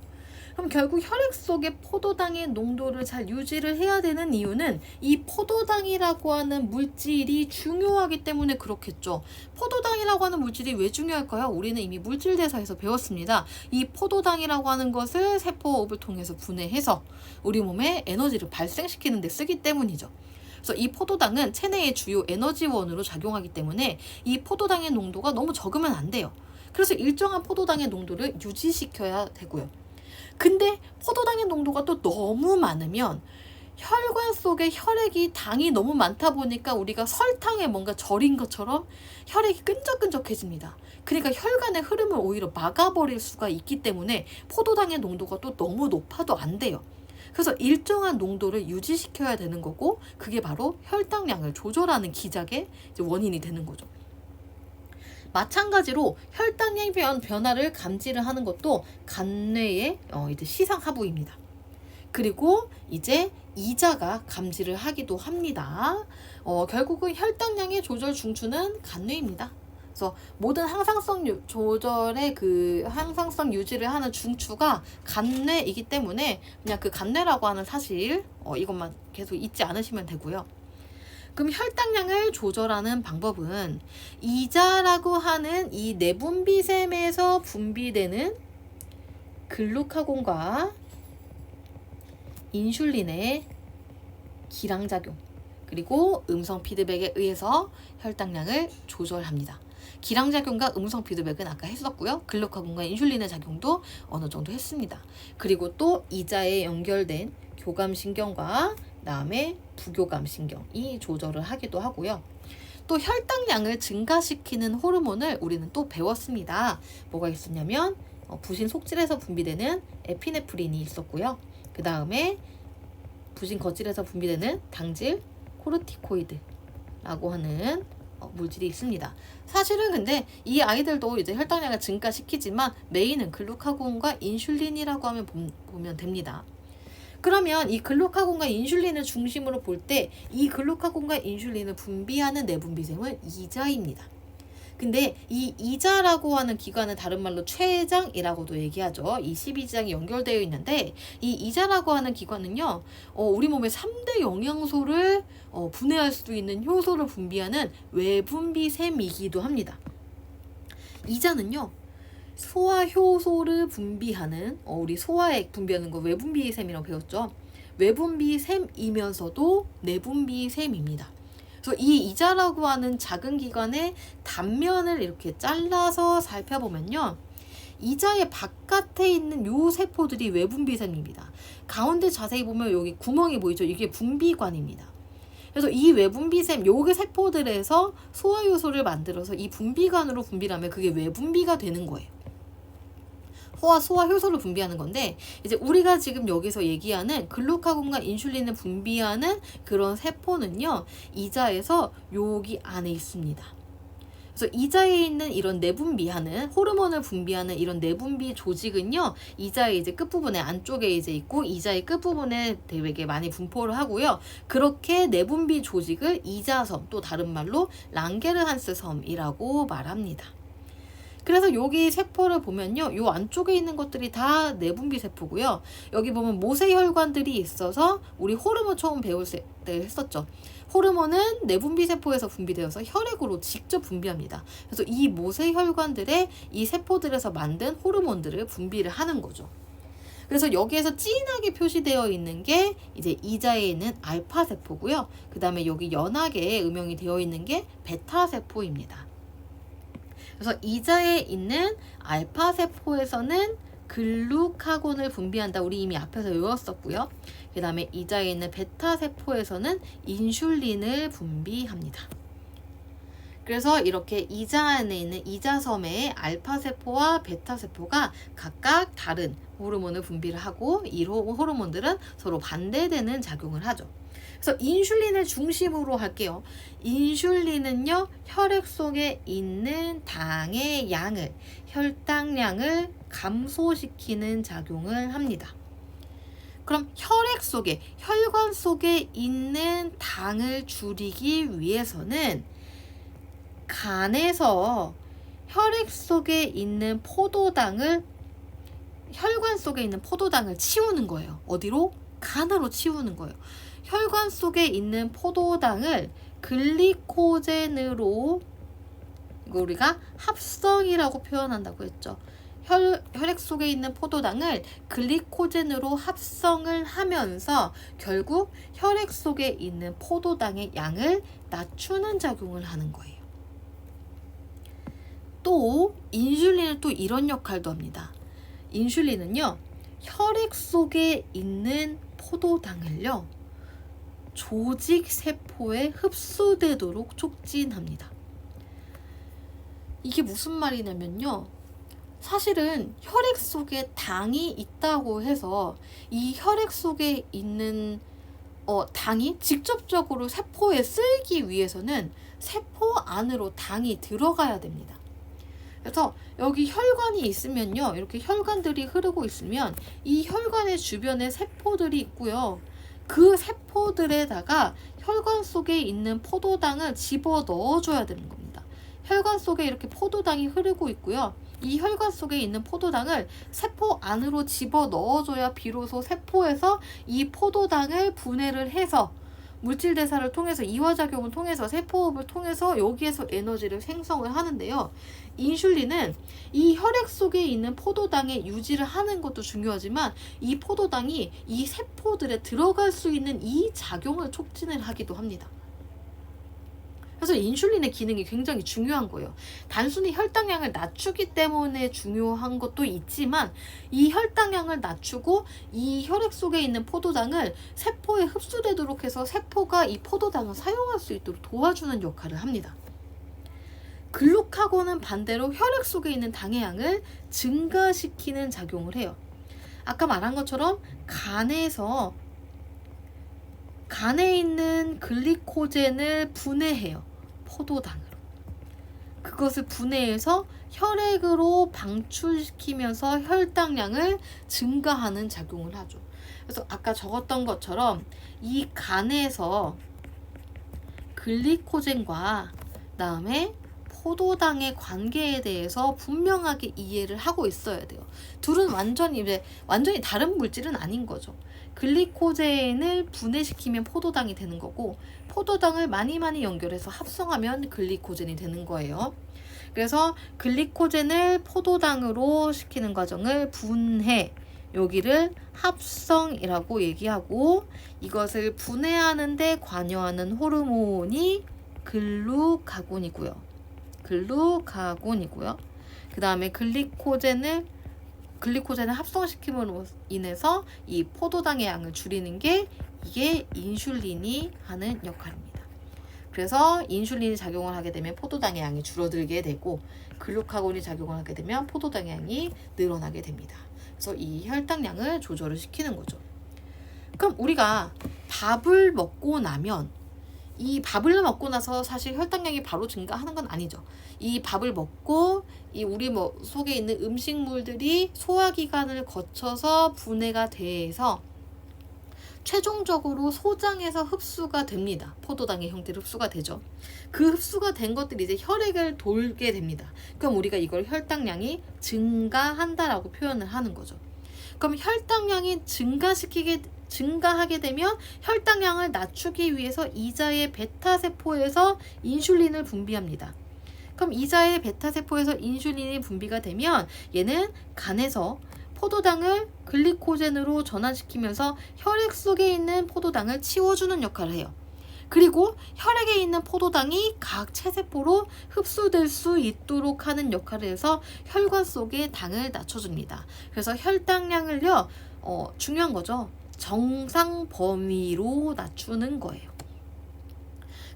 그럼 결국 혈액 속의 포도당의 농도를 잘 유지를 해야 되는 이유는 이 포도당이라고 하는 물질이 중요하기 때문에 그렇겠죠. 포도당이라고 하는 물질이 왜 중요할까요? 우리는 이미 물질대사에서 배웠습니다. 이 포도당이라고 하는 것을 세포호흡을 통해서 분해해서 우리 몸에 에너지를 발생시키는 데 쓰기 때문이죠. 그래서 이 포도당은 체내의 주요 에너지원으로 작용하기 때문에 이 포도당의 농도가 너무 적으면 안 돼요. 그래서 일정한 포도당의 농도를 유지시켜야 되고요. 근데 포도당의 농도가 또 너무 많으면 혈관 속에 혈액이 당이 너무 많다 보니까 우리가 설탕에 뭔가 절인 것처럼 혈액이 끈적끈적해집니다. 그러니까 혈관의 흐름을 오히려 막아버릴 수가 있기 때문에 포도당의 농도가 또 너무 높아도 안 돼요. 그래서 일정한 농도를 유지시켜야 되는 거고, 그게 바로 혈당량을 조절하는 기작의 원인이 되는 거죠. 마찬가지로 혈당의 변화를 감지를 하는 것도 간뇌의 이제 시상하부입니다. 그리고 이제 이자가 감지를 하기도 합니다. 결국은 혈당량의 조절 중추는 간뇌입니다. 그래서 모든 항상성 조절의 그 항상성 유지를 하는 중추가 간뇌이기 때문에 그냥 그 간뇌라고 하는 사실 이것만 계속 잊지 않으시면 되고요. 그럼 혈당량을 조절하는 방법은 이자라고 하는 이 내분비샘에서 분비되는 글루카곤과 인슐린의 기량작용, 그리고 음성 피드백에 의해서 혈당량을 조절합니다. 기량작용과 음성 피드백은 아까 했었고요. 글루카곤과 인슐린의 작용도 어느 정도 했습니다. 그리고 또 이자에 연결된 교감신경과 그다음에 부교감신경이 조절을 하기도 하고요. 또 혈당량을 증가시키는 호르몬을 우리는 또 배웠습니다. 뭐가 있었냐면 부신 속질에서 분비되는 에피네프린이 있었고요. 그 다음에 부신 겉질에서 분비되는 당질 코르티코이드라고 하는 물질이 있습니다. 사실은 근데 이 아이들도 이제 혈당량을 증가시키지만 메인은 글루카곤과 인슐린이라고 하면 보면 됩니다. 그러면 이 글루카곤과 인슐린을 중심으로 볼 때 이 글루카곤과 인슐린을 분비하는 내분비샘은 이자입니다. 근데 이 이자라고 하는 기관은 다른 말로 췌장이라고도 얘기하죠. 이 12지장이 연결되어 있는데 이 이자라고 하는 기관은요, 우리 몸의 3대 영양소를 분해할 수 있는 효소를 분비하는 외분비샘이기도 합니다. 이자는요, 소화효소를 분비하는 우리 소화액 분비하는 거 외분비샘이라고 배웠죠. 외분비샘이면서도 내분비샘입니다. 그래서 이 이자라고 하는 작은 기관의 단면을 이렇게 잘라서 살펴보면요, 이자의 바깥에 있는 요 세포들이 외분비샘입니다. 가운데 자세히 보면 여기 구멍이 보이죠? 이게 분비관입니다. 그래서 이 외분비샘, 요게 세포들에서 소화효소를 만들어서 이 분비관으로 분비를 하면 그게 외분비가 되는 거예요. 소화효소를 분비하는 건데, 이제 우리가 지금 여기서 얘기하는 글루카곤과 인슐린을 분비하는 그런 세포는요, 이자에서 여기 안에 있습니다. 그래서 이자에 있는 이런 내분비하는 호르몬을 분비하는 이런 내분비 조직은요, 이자의 이제 끝부분에 안쪽에 이제 있고 이자의 끝부분에 되게 많이 분포를 하고요. 그렇게 내분비 조직을 이자섬, 또 다른 말로 랑게르한스 섬이라고 말합니다. 그래서 여기 세포를 보면요, 요 안쪽에 있는 것들이 다 내분비 세포고요. 여기 보면 모세혈관들이 있어서 우리 호르몬 처음 배울 때 했었죠. 호르몬은 내분비 세포에서 분비되어서 혈액으로 직접 분비합니다. 그래서 이 모세혈관들의 이 세포들에서 만든 호르몬들을 분비를 하는 거죠. 그래서 여기에서 진하게 표시되어 있는 게 이제 이자에 있는 알파 세포고요. 그 다음에 여기 연하게 음영이 되어 있는 게 베타 세포입니다. 그래서 이자에 있는 알파 세포에서는 글루카곤을 분비한다. 우리 이미 앞에서 외웠었고요. 그 다음에 이자에 있는 베타 세포에서는 인슐린을 분비합니다. 그래서 이렇게 이자 안에 있는 이자섬의 알파 세포와 베타 세포가 각각 다른 호르몬을 분비를 하고 이 호르몬들은 서로 반대되는 작용을 하죠. 그래서 인슐린을 중심으로 할게요. 인슐린은요, 혈액 속에 있는 당의 양을, 혈당량을 감소시키는 작용을 합니다. 그럼 혈액 속에, 혈관 속에 있는 당을 줄이기 위해서는 간에서 혈액 속에 있는 포도당을 혈관 속에 있는 포도당을 치우는 거예요. 어디로? 간으로 치우는 거예요. 혈관 속에 있는 포도당을 글리코젠으로, 이거 우리가 합성이라고 표현한다고 했죠. 혈액 속에 있는 포도당을 글리코젠으로 합성을 하면서 결국 혈액 속에 있는 포도당의 양을 낮추는 작용을 하는 거예요. 또 인슐린은 또 이런 역할도 합니다. 인슐린은요, 혈액 속에 있는 포도당을요, 조직 세포에 흡수되도록 촉진합니다. 이게 무슨 말이냐면요, 사실은 혈액 속에 당이 있다고 해서 이 혈액 속에 있는 당이 직접적으로 세포에 쓰이기 위해서는 세포 안으로 당이 들어가야 됩니다. 그래서 여기 혈관이 있으면요, 이렇게 혈관들이 흐르고 있으면 이 혈관의 주변에 세포들이 있고요, 그 세포들에다가 혈관 속에 있는 포도당을 집어 넣어줘야 되는 겁니다. 혈관 속에 이렇게 포도당이 흐르고 있고요, 이 혈관 속에 있는 포도당을 세포 안으로 집어 넣어줘야 비로소 세포에서 이 포도당을 분해를 해서 물질 대사를 통해서, 이화작용을 통해서, 세포호흡을 통해서 여기에서 에너지를 생성을 하는데요. 인슐린은 이 혈액 속에 있는 포도당의 유지를 하는 것도 중요하지만 이 포도당이 이 세포들에 들어갈 수 있는 이 작용을 촉진을 하기도 합니다. 그래서 인슐린의 기능이 굉장히 중요한 거예요. 단순히 혈당량을 낮추기 때문에 중요한 것도 있지만 이 혈당량을 낮추고 이 혈액 속에 있는 포도당을 세포에 흡수되도록 해서 세포가 이 포도당을 사용할 수 있도록 도와주는 역할을 합니다. 글루카곤은 반대로 혈액 속에 있는 당의 양을 증가시키는 작용을 해요. 아까 말한 것처럼 간에 있는 글리코젠을 분해해요. 포도당으로. 그것을 분해해서 혈액으로 방출시키면서 혈당량을 증가하는 작용을 하죠. 그래서 아까 적었던 것처럼 이 간에서 글리코젠과 그다음에 포도당의 관계에 대해서 분명하게 이해를 하고 있어야 돼요. 둘은 완전히 다른 물질은 아닌 거죠. 글리코젠을 분해시키면 포도당이 되는 거고, 포도당을 많이 연결해서 합성하면 글리코젠이 되는 거예요. 그래서 글리코젠을 포도당으로 시키는 과정을 분해, 여기를 합성이라고 얘기하고, 이것을 분해하는 데 관여하는 호르몬이 글루카곤이고요. 그 다음에 글리코젠을 합성시킴으로 인해서 이 포도당의 양을 줄이는 게, 이게 인슐린이 하는 역할입니다. 그래서 인슐린이 작용을 하게 되면 포도당의 양이 줄어들게 되고, 글루카곤이 작용을 하게 되면 포도당의 양이 늘어나게 됩니다. 그래서 이 혈당량을 조절을 시키는 거죠. 그럼 우리가 밥을 먹고 나서 사실 혈당량이 바로 증가하는 건 아니죠. 이 밥을 먹고 이 우리 속에 있는 음식물들이 소화기관을 거쳐서 분해가 돼서 최종적으로 소장에서 흡수가 됩니다. 포도당의 형태로 흡수가 되죠. 그 흡수가 된 것들이 이제 혈액을 돌게 됩니다. 그럼 우리가 이걸 혈당량이 증가한다라고 표현을 하는 거죠. 그럼 혈당량이 증가하게 되면 혈당량을 낮추기 위해서 이자의 베타세포에서 인슐린을 분비합니다. 그럼 이자의 베타세포에서 인슐린이 분비가 되면 얘는 간에서 포도당을 글리코젠으로 전환시키면서 혈액 속에 있는 포도당을 치워주는 역할을 해요. 그리고 혈액에 있는 포도당이 각 체세포로 흡수될 수 있도록 하는 역할을 해서 혈관 속의 당을 낮춰줍니다. 그래서 혈당량을요, 중요한 거죠. 정상 범위로 낮추는 거예요.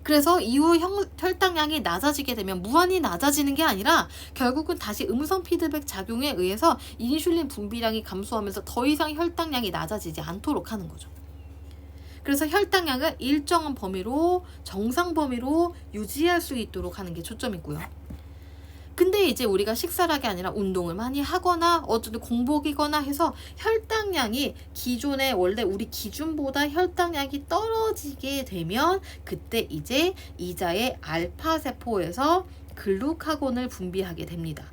그래서 이후 혈당량이 낮아지게 되면 무한히 낮아지는 게 아니라 결국은 다시 음성 피드백 작용에 의해서 인슐린 분비량이 감소하면서 더 이상 혈당량이 낮아지지 않도록 하는 거죠. 그래서 혈당량을 일정한 범위로, 정상 범위로 유지할 수 있도록 하는 게 초점이고요. 근데 이제 우리가 식사를 하게 아니라 운동을 많이 하거나 어쨌든 공복이거나 해서 혈당량이 기존에 원래 우리 기준보다 혈당량이 떨어지게 되면 그때 이제 이자의 알파세포에서 글루카곤을 분비하게 됩니다.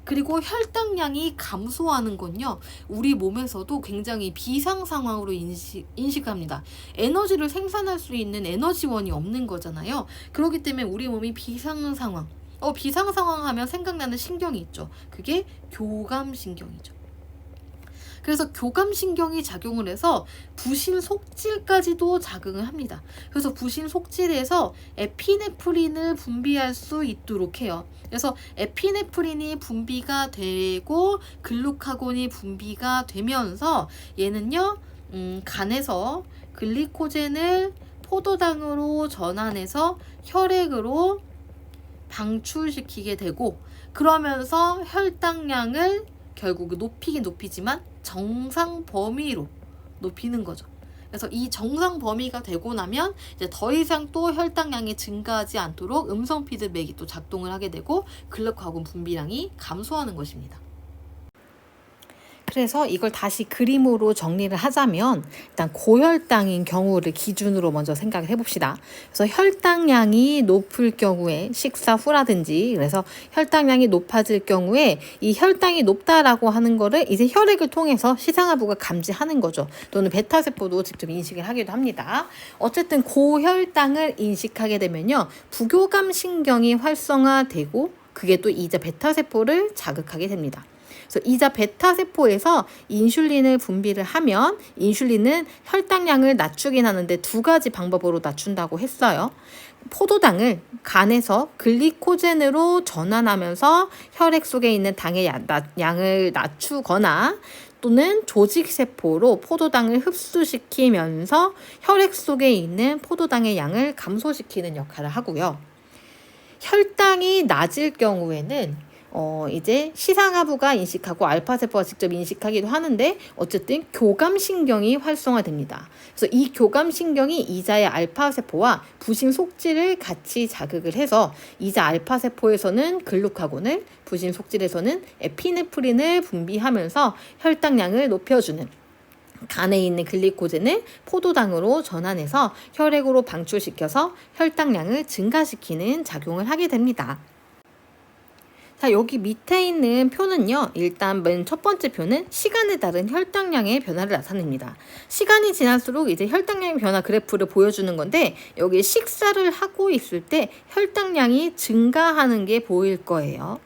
그리고 혈당량이 감소하는 건요, 우리 몸에서도 굉장히 비상 상황으로 인식합니다. 에너지를 생산할 수 있는 에너지원이 없는 거잖아요. 그렇기 때문에 우리 몸이 비상 상황, 비상 상황 하면 생각나는 신경이 있죠. 그게 교감신경이죠. 그래서 교감신경이 작용을 해서 부신 속질까지도 작용을 합니다. 그래서 부신 속질에서 에피네프린을 분비할 수 있도록 해요. 그래서 에피네프린이 분비가 되고 글루카곤이 분비가 되면서 얘는요, 간에서 글리코젠을 포도당으로 전환해서 혈액으로 방출시키게 되고, 그러면서 혈당량을 결국 높이긴 높이지만 정상 범위로 높이는 거죠. 그래서 이 정상 범위가 되고 나면 이제 더 이상 또 혈당량이 증가하지 않도록 음성 피드백이 또 작동을 하게 되고 글루카곤 분비량이 감소하는 것입니다. 그래서 이걸 다시 그림으로 정리를 하자면, 일단 고혈당인 경우를 기준으로 먼저 생각을 해봅시다. 그래서 혈당량이 높을 경우에 식사 후라든지, 그래서 혈당량이 높아질 경우에 이 혈당이 높다라고 하는 거를 이제 혈액을 통해서 시상하부가 감지하는 거죠. 또는 베타세포도 직접 인식을 하기도 합니다. 어쨌든 고혈당을 인식하게 되면요, 부교감 신경이 활성화되고 그게 또 이제 베타세포를 자극하게 됩니다. 그래서 이자 베타세포에서 인슐린을 분비를 하면, 인슐린은 혈당량을 낮추긴 하는데 두 가지 방법으로 낮춘다고 했어요. 포도당을 간에서 글리코젠으로 전환하면서 혈액 속에 있는 당의 양을 낮추거나, 또는 조직세포로 포도당을 흡수시키면서 혈액 속에 있는 포도당의 양을 감소시키는 역할을 하고요. 혈당이 낮을 경우에는 이제 시상하부가 인식하고 알파세포가 직접 인식하기도 하는데, 어쨌든 교감신경이 활성화됩니다. 그래서 이 교감신경이 이자의 알파세포와 부신 속질을 같이 자극을 해서 이자 알파세포에서는 글루카곤을, 부신 속질에서는 에피네프린을 분비하면서 혈당량을 높여주는, 간에 있는 글리코젠을 포도당으로 전환해서 혈액으로 방출시켜서 혈당량을 증가시키는 작용을 하게 됩니다. 자, 여기 밑에 있는 표는요, 일단 맨 첫 번째 표는 시간에 따른 혈당량의 변화를 나타냅니다. 시간이 지날수록 이제 혈당량의 변화 그래프를 보여주는 건데, 여기 식사를 하고 있을 때 혈당량이 증가하는 게 보일 거예요.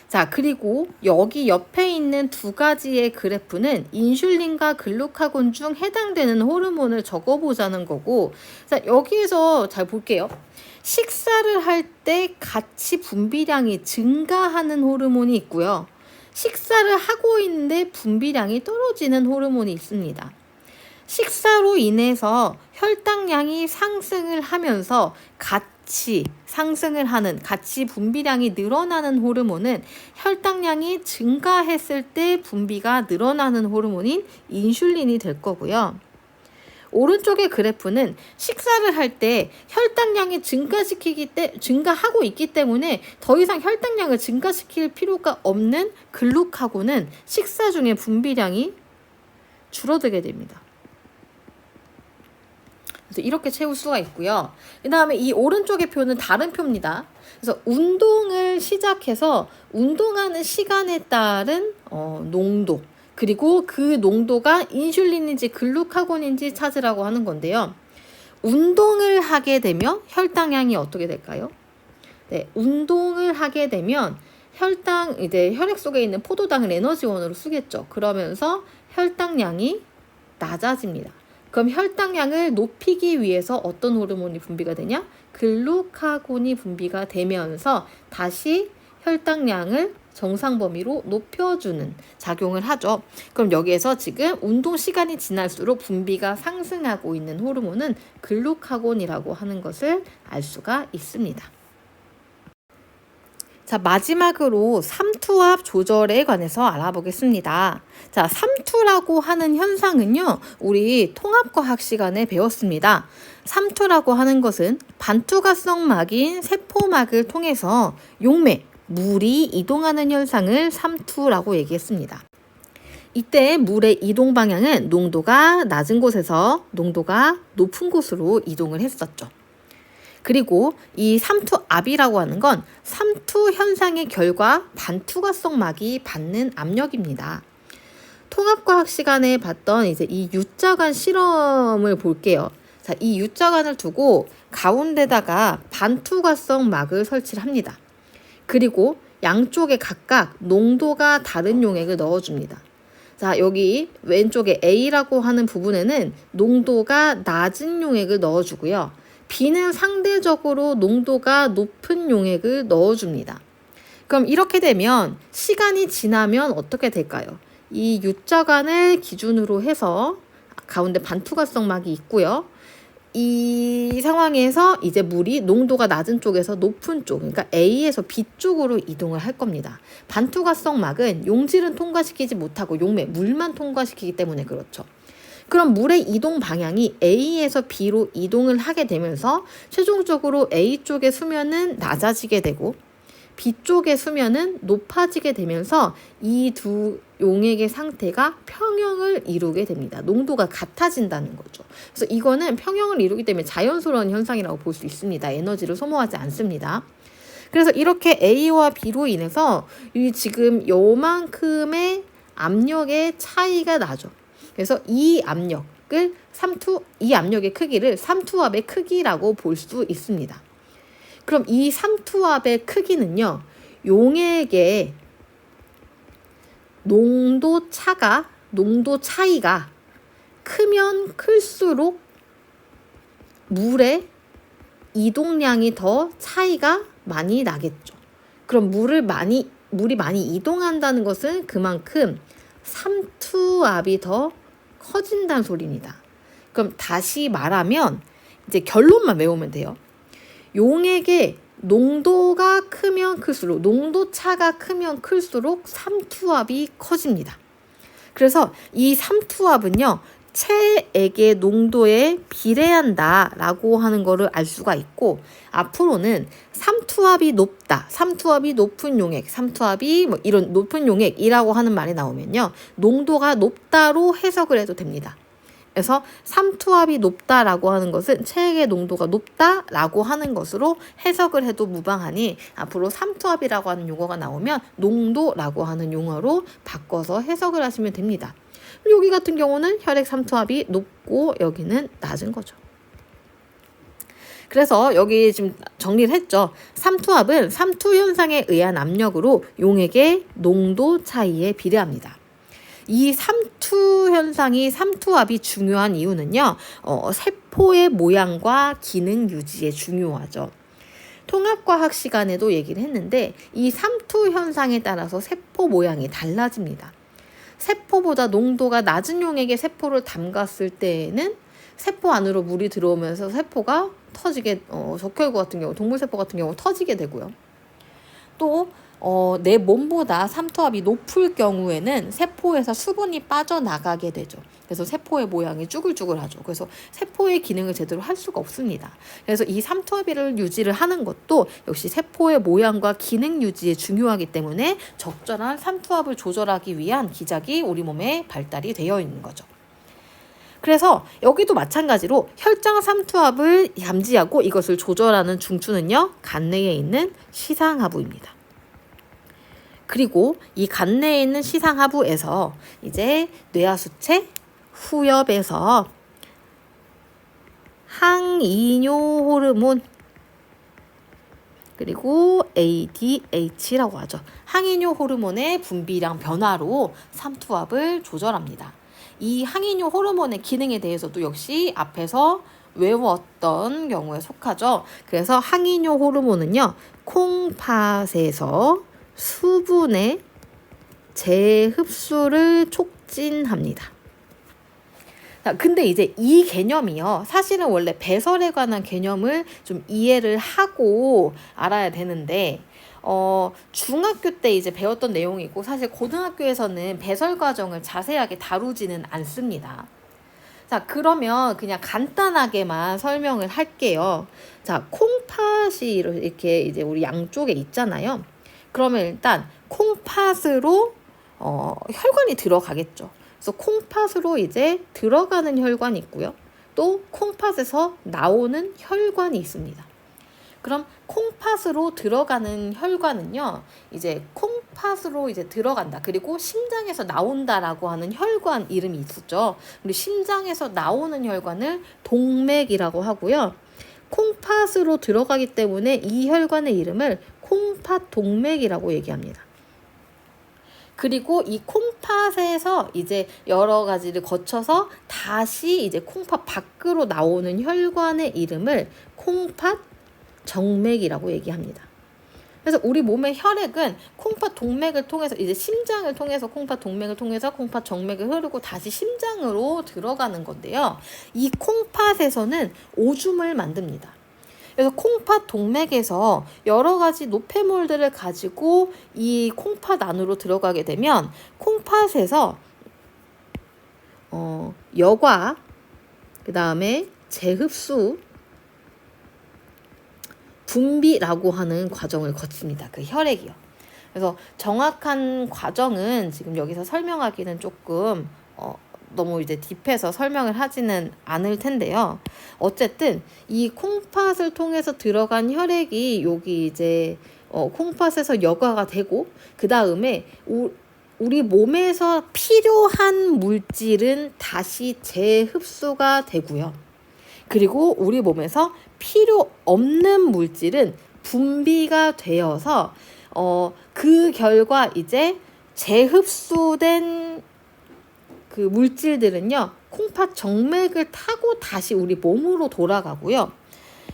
자, 그리고 여기 옆에 있는 두 가지의 그래프는 인슐린과 글루카곤 중 해당되는 호르몬을 적어보자는 거고, 자, 여기에서 잘 볼게요. 식사를 할 때 같이 분비량이 증가하는 호르몬이 있고요. 식사를 하고 있는데 분비량이 떨어지는 호르몬이 있습니다. 식사로 인해서 혈당량이 상승을 하면서 같이 상승을 하는, 같이 분비량이 늘어나는 호르몬은 혈당량이 증가했을 때 분비가 늘어나는 호르몬인 인슐린이 될 거고요. 오른쪽의 그래프는 식사를 할 때 혈당량이 증가하고 있기 때문에 더 이상 혈당량을 증가시킬 필요가 없는 글루카곤은 식사 중에 분비량이 줄어들게 됩니다. 그래서 이렇게 채울 수가 있고요. 그 다음에 이 오른쪽의 표는 다른 표입니다. 그래서 운동을 시작해서 운동하는 시간에 따른 농도, 그리고 그 농도가 인슐린인지 글루카곤인지 찾으라고 하는 건데요. 운동을 하게 되면 혈당량이 어떻게 될까요? 네, 운동을 하게 되면 이제 혈액 속에 있는 포도당을 에너지원으로 쓰겠죠. 그러면서 혈당량이 낮아집니다. 그럼 혈당량을 높이기 위해서 어떤 호르몬이 분비가 되냐? 글루카곤이 분비가 되면서 다시 혈당량을 정상 범위로 높여주는 작용을 하죠. 그럼 여기에서 지금 운동 시간이 지날수록 분비가 상승하고 있는 호르몬은 글루카곤이라고 하는 것을 알 수가 있습니다. 자, 마지막으로 삼투압 조절에 관해서 알아보겠습니다. 자, 삼투라고 하는 현상은요, 우리 통합과학 시간에 배웠습니다. 삼투라고 하는 것은 반투과성막인 세포막을 통해서 용매, 물이 이동하는 현상을 삼투라고 얘기했습니다. 이때 물의 이동 방향은 농도가 낮은 곳에서 농도가 높은 곳으로 이동을 했었죠. 그리고 이 삼투압이라고 하는 건 삼투 현상의 결과 반투과성막이 받는 압력입니다. 통합과학 시간에 봤던 이제 이 U자관 실험을 볼게요. 자, 이 U자관을 두고 가운데다가 반투과성 막을 설치를 합니다. 그리고 양쪽에 각각 농도가 다른 용액을 넣어줍니다. 자, 여기 왼쪽에 A라고 하는 부분에는 농도가 낮은 용액을 넣어주고요. B는 상대적으로 농도가 높은 용액을 넣어줍니다. 그럼 이렇게 되면 시간이 지나면 어떻게 될까요? 이 U자관을 기준으로 해서 가운데 반투과성막이 있고요. 이 상황에서 이제 물이 농도가 낮은 쪽에서 높은 쪽, 그러니까 A에서 B 쪽으로 이동을 할 겁니다. 반투과성막은 용질은 통과시키지 못하고 용매, 물만 통과시키기 때문에 그렇죠. 그럼 물의 이동 방향이 A에서 B로 이동을 하게 되면서 최종적으로 A 쪽의 수면은 낮아지게 되고 B 쪽의 수면은 높아지게 되면서 이 두 용액의 상태가 평형을 이루게 됩니다. 농도가 같아진다는 거죠. 그래서 이거는 평형을 이루기 때문에 자연스러운 현상이라고 볼 수 있습니다. 에너지를 소모하지 않습니다. 그래서 이렇게 A와 B로 인해서 이 지금 요만큼의 압력의 차이가 나죠. 그래서 이 압력의 크기를 삼투압의 크기라고 볼 수 있습니다. 그럼 이 삼투압의 크기는요, 용액의 농도 차이가 크면 클수록 물의 이동량이 더 차이가 많이 나겠죠. 그럼 물이 많이 이동한다는 것은 그만큼 삼투압이 더 커진다는 소리입니다. 그럼 다시 말하면 이제 결론만 외우면 돼요. 용액의 농도가 크면 클수록, 농도 차가 크면 클수록 삼투압이 커집니다. 그래서 이 삼투압은요, 체액의 농도에 비례한다라고 하는 거를 알 수가 있고, 앞으로는 삼투압이 높다, 삼투압이 높은 용액, 삼투압이 뭐 이런 높은 용액이라고 하는 말이 나오면요, 농도가 높다로 해석을 해도 됩니다. 그래서 삼투압이 높다라고 하는 것은 체액의 농도가 높다라고 하는 것으로 해석을 해도 무방하니 앞으로 삼투압이라고 하는 용어가 나오면 농도라고 하는 용어로 바꿔서 해석을 하시면 됩니다. 여기 같은 경우는 혈액 삼투압이 높고 여기는 낮은 거죠. 그래서 여기 지금 정리를 했죠. 삼투압은 삼투 현상에 의한 압력으로 용액의 농도 차이에 비례합니다. 이 삼투 현상이 삼투압이 중요한 이유는요, 세포의 모양과 기능 유지에 중요하죠. 통합과학 시간에도 얘기를 했는데 이 삼투 현상에 따라서 세포 모양이 달라집니다. 세포보다 농도가 낮은 용액의 세포를 담갔을 때에는 세포 안으로 물이 들어오면서 세포가 터지게, 적혈구 같은 경우, 동물세포 같은 경우 터지게 되고요. 또 내 몸보다 삼투압이 높을 경우에는 세포에서 수분이 빠져나가게 되죠. 그래서 세포의 모양이 쭈글쭈글하죠. 그래서 세포의 기능을 제대로 할 수가 없습니다. 그래서 이 삼투압을 유지를 하는 것도 역시 세포의 모양과 기능 유지에 중요하기 때문에 적절한 삼투압을 조절하기 위한 기작이 우리 몸에 발달이 되어 있는 거죠. 그래서 여기도 마찬가지로 혈장 삼투압을 감지하고 이것을 조절하는 중추는요, 간내에 있는 시상하부입니다. 그리고 이 간내에 있는 시상하부에서 이제 뇌하수체 후엽에서 항이뇨 호르몬 그리고 ADH라고 하죠. 항이뇨 호르몬의 분비량 변화로 삼투압을 조절합니다. 이 항이뇨 호르몬의 기능에 대해서도 역시 앞에서 외웠던 경우에 속하죠. 그래서 항이뇨 호르몬은요, 콩팥에서 수분의 재흡수를 촉진합니다. 근데 이제 이 개념이요, 사실은 원래 배설에 관한 개념을 좀 이해를 하고 알아야 되는데, 중학교 때 이제 배웠던 내용이고, 사실 고등학교에서는 배설 과정을 자세하게 다루지는 않습니다. 자, 그러면 그냥 간단하게만 설명을 할게요. 자, 콩팥이 이렇게 이제 우리 양쪽에 있잖아요. 그러면 일단 콩팥으로 혈관이 들어가겠죠. 그래서 콩팥으로 이제 들어가는 혈관이 있고요. 또 콩팥에서 나오는 혈관이 있습니다. 그럼 콩팥으로 들어가는 혈관은요, 이제 콩팥으로 이제 들어간다. 그리고 심장에서 나온다라고 하는 혈관 이름이 있었죠. 우리 심장에서 나오는 혈관을 동맥이라고 하고요. 콩팥으로 들어가기 때문에 이 혈관의 이름을 콩팥 동맥이라고 얘기합니다. 그리고 이 콩팥에서 이제 여러 가지를 거쳐서 다시 이제 콩팥 밖으로 나오는 혈관의 이름을 콩팥 정맥이라고 얘기합니다. 그래서 우리 몸의 혈액은 콩팥 동맥을 통해서 이제 심장을 통해서 콩팥 동맥을 통해서 콩팥 정맥을 흐르고 다시 심장으로 들어가는 건데요. 이 콩팥에서는 오줌을 만듭니다. 그래서 콩팥 동맥에서 여러 가지 노폐물들을 가지고 이 콩팥 안으로 들어가게 되면 콩팥에서 여과, 그 다음에 재흡수, 분비라고 하는 과정을 거칩니다. 그 혈액이요. 그래서 정확한 과정은 지금 여기서 설명하기는 조금 너무 이제 딥해서 설명을 하지는 않을 텐데요. 어쨌든 이 콩팥을 통해서 들어간 혈액이 여기 이제 콩팥에서 여과가 되고, 그 다음에 우리 몸에서 필요한 물질은 다시 재흡수가 되고요. 그리고 우리 몸에서 필요 없는 물질은 분비가 되어서 그 결과 이제 재흡수된 그 물질들은요, 콩팥 정맥을 타고 다시 우리 몸으로 돌아가고요.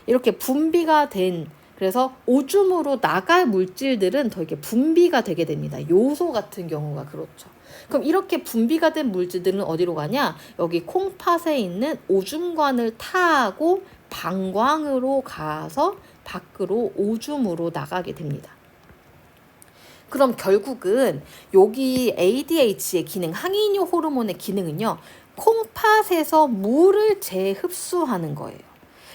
이렇게 분비가 된, 그래서 오줌으로 나갈 물질들은 더 이렇게 분비가 되게 됩니다. 요소 같은 경우가 그렇죠. 그럼 이렇게 분비가 된 물질들은 어디로 가냐? 여기 콩팥에 있는 오줌관을 타고 방광으로 가서 밖으로 오줌으로 나가게 됩니다. 그럼 결국은 여기 ADH의 기능, 항이뇨 호르몬의 기능은요, 콩팥에서 물을 재흡수하는 거예요.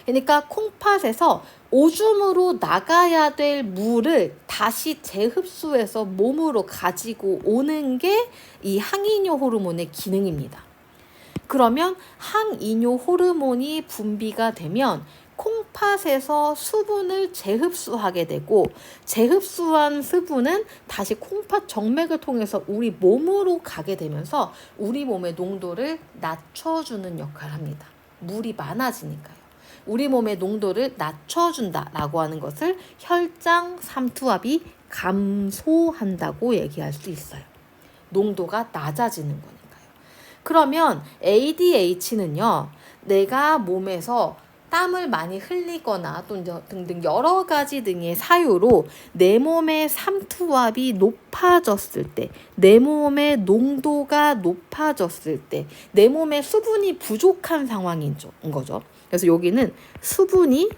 그러니까 콩팥에서 오줌으로 나가야 될 물을 다시 재흡수해서 몸으로 가지고 오는 게 이 항이뇨 호르몬의 기능입니다. 그러면 항이뇨 호르몬이 분비가 되면 콩팥에서 수분을 재흡수하게 되고, 재흡수한 수분은 다시 콩팥 정맥을 통해서 우리 몸으로 가게 되면서 우리 몸의 농도를 낮춰주는 역할을 합니다. 물이 많아지니까요. 우리 몸의 농도를 낮춰준다라고 하는 것을 혈장 삼투압이 감소한다고 얘기할 수 있어요. 농도가 낮아지는 거니까요. 그러면 ADH는요, 내가 몸에서 땀을 많이 흘리거나 또 등등 여러 가지 등의 사유로 내 몸의 삼투압이 높아졌을 때, 내 몸의 농도가 높아졌을 때, 내 몸에 수분이 부족한 상황인 거죠. 그래서 여기는 수분이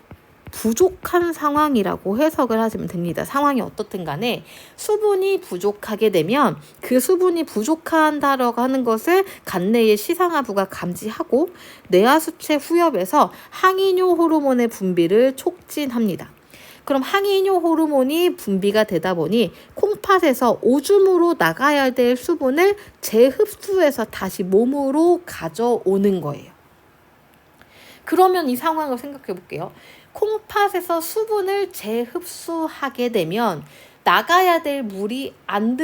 부족한 상황이라고 해석을 하시면 됩니다. 상황이 어떻든 간에 수분이 부족하게 되면 그 수분이 부족하다라고 하는 것을 간내의 시상하부가 감지하고 뇌하수체 후엽에서 항이뇨 호르몬의 분비를 촉진합니다. 그럼 항이뇨 호르몬이 분비가 되다 보니 콩팥에서 오줌으로 나가야 될 수분을 재흡수해서 다시 몸으로 가져오는 거예요. 그러면 이 상황을 생각해 볼게요. 콩팥에서 수분을 재흡수하게 되면 나가야 될 물이 안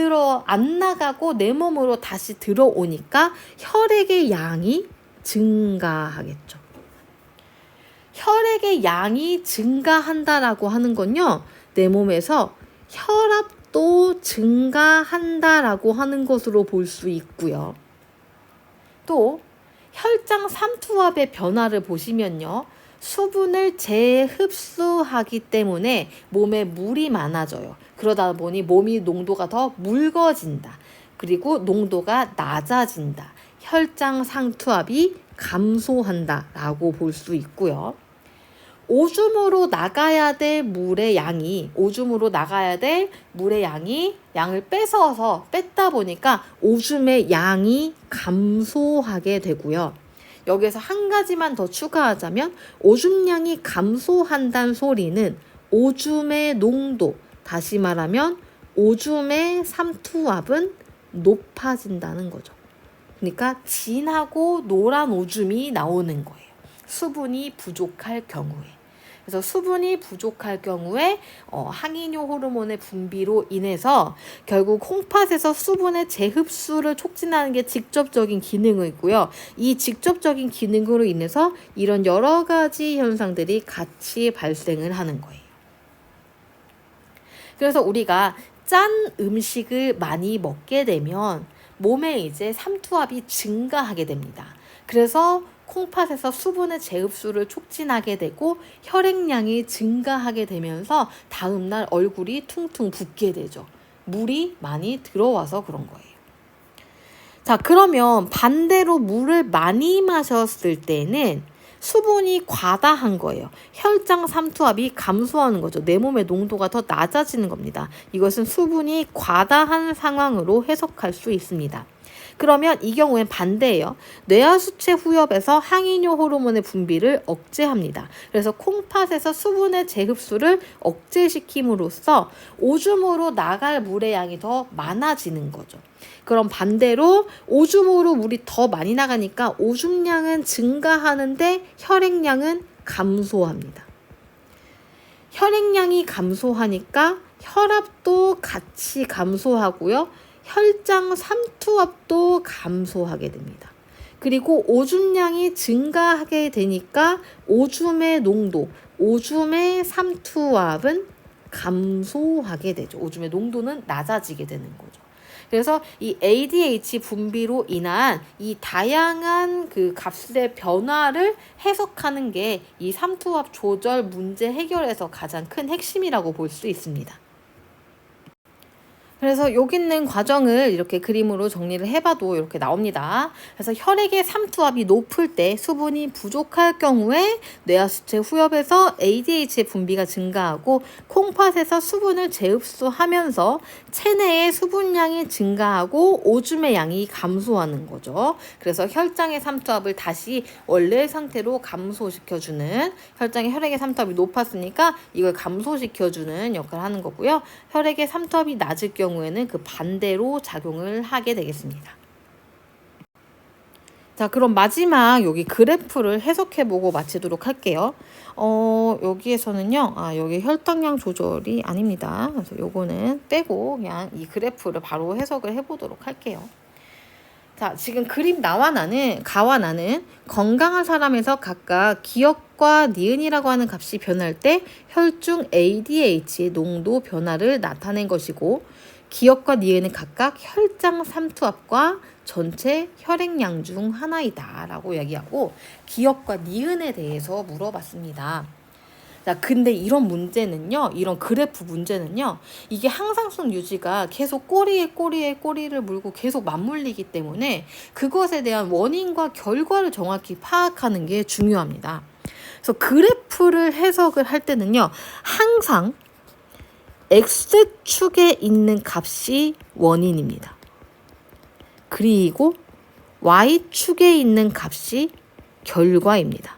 나가고 내 몸으로 다시 들어오니까 혈액의 양이 증가하겠죠. 혈액의 양이 증가한다라고 하는 건요, 내 몸에서 혈압도 증가한다라고 하는 것으로 볼 수 있고요. 또 혈장 삼투압의 변화를 보시면요, 수분을 재흡수하기 때문에 몸에 물이 많아져요. 그러다 보니 몸이 농도가 더 묽어진다. 그리고 농도가 낮아진다. 혈장 상투압이 감소한다라고 볼 수 있고요. 오줌으로 나가야 될 물의 양이, 양을 뺐다 보니까 오줌의 양이 감소하게 되고요. 여기서 한 가지만 더 추가하자면 오줌량이 감소한다는 소리는 오줌의 농도, 다시 말하면 오줌의 삼투압은 높아진다는 거죠. 그러니까 진하고 노란 오줌이 나오는 거예요. 수분이 부족할 경우에. 그래서 수분이 부족할 경우에 항이뇨 호르몬의 분비로 인해서 결국 콩팥에서 수분의 재흡수를 촉진하는 게 직접적인 기능이고요. 이 직접적인 기능으로 인해서 이런 여러 가지 현상들이 같이 발생을 하는 거예요. 그래서 우리가 짠 음식을 많이 먹게 되면 몸에 이제 삼투압이 증가하게 됩니다. 그래서 콩팥에서 수분의 재흡수를 촉진하게 되고 혈액량이 증가하게 되면서 다음날 얼굴이 퉁퉁 붓게 되죠. 물이 많이 들어와서 그런 거예요. 자, 그러면 반대로 물을 많이 마셨을 때는 수분이 과다한 거예요. 혈장 삼투압이 감소하는 거죠. 내 몸의 농도가 더 낮아지는 겁니다. 이것은 수분이 과다한 상황으로 해석할 수 있습니다. 그러면 이 경우엔 반대예요. 뇌하수체 후엽에서 항이뇨 호르몬의 분비를 억제합니다. 그래서 콩팥에서 수분의 재흡수를 억제시킴으로써 오줌으로 나갈 물의 양이 더 많아지는 거죠. 그럼 반대로 오줌으로 물이 더 많이 나가니까 오줌량은 증가하는데 혈액량은 감소합니다. 혈액량이 감소하니까 혈압도 같이 감소하고요. 혈장 삼투압도 감소하게 됩니다. 그리고 오줌량이 증가하게 되니까 오줌의 농도, 오줌의 삼투압은 감소하게 되죠. 오줌의 농도는 낮아지게 되는 거죠. 그래서 이 ADH 분비로 인한 이 다양한 그 값의 변화를 해석하는 게 이 삼투압 조절 문제 해결에서 가장 큰 핵심이라고 볼 수 있습니다. 그래서 여기 있는 과정을 이렇게 그림으로 정리를 해봐도 이렇게 나옵니다. 그래서 혈액의 삼투압이 높을 때 수분이 부족할 경우에 뇌하수체 후엽에서 ADH의 분비가 증가하고 콩팥에서 수분을 재흡수하면서 체내의 수분량이 증가하고 오줌의 양이 감소하는 거죠. 그래서 혈장의 삼투압을 다시 원래 상태로 감소시켜주는, 혈장의 혈액의 삼투압이 높았으니까 이걸 감소시켜주는 역할을 하는 거고요. 혈액의 삼투압이 낮을 경우에는 그 반대로 작용을 하게 되겠습니다. 자, 그럼 마지막 여기 그래프를 해석해보고 마치도록 할게요. 여기에서는요, 여기 혈당량 조절이 아닙니다. 그래서 요거는 빼고 그냥 이 그래프를 바로 해석을 해보도록 할게요. 자, 지금 그림 가와 나는 건강한 사람에서 각각 기억과 니은이라고 하는 값이 변할 때 혈중 ADH의 농도 변화를 나타낸 것이고, 기억과 니은은 각각 혈장 삼투압과 전체 혈액량 중 하나이다 라고 이야기하고 기억과 니은에 대해서 물어봤습니다. 자, 근데 이런 문제는요, 이런 그래프 문제는요, 이게 항상성 유지가 계속 꼬리를 물고 계속 맞물리기 때문에 그것에 대한 원인과 결과를 정확히 파악하는 게 중요합니다. 그래서 그래프를 해석을 할 때는요, 항상 X축에 있는 값이 원인입니다. 그리고 Y축에 있는 값이 결과입니다.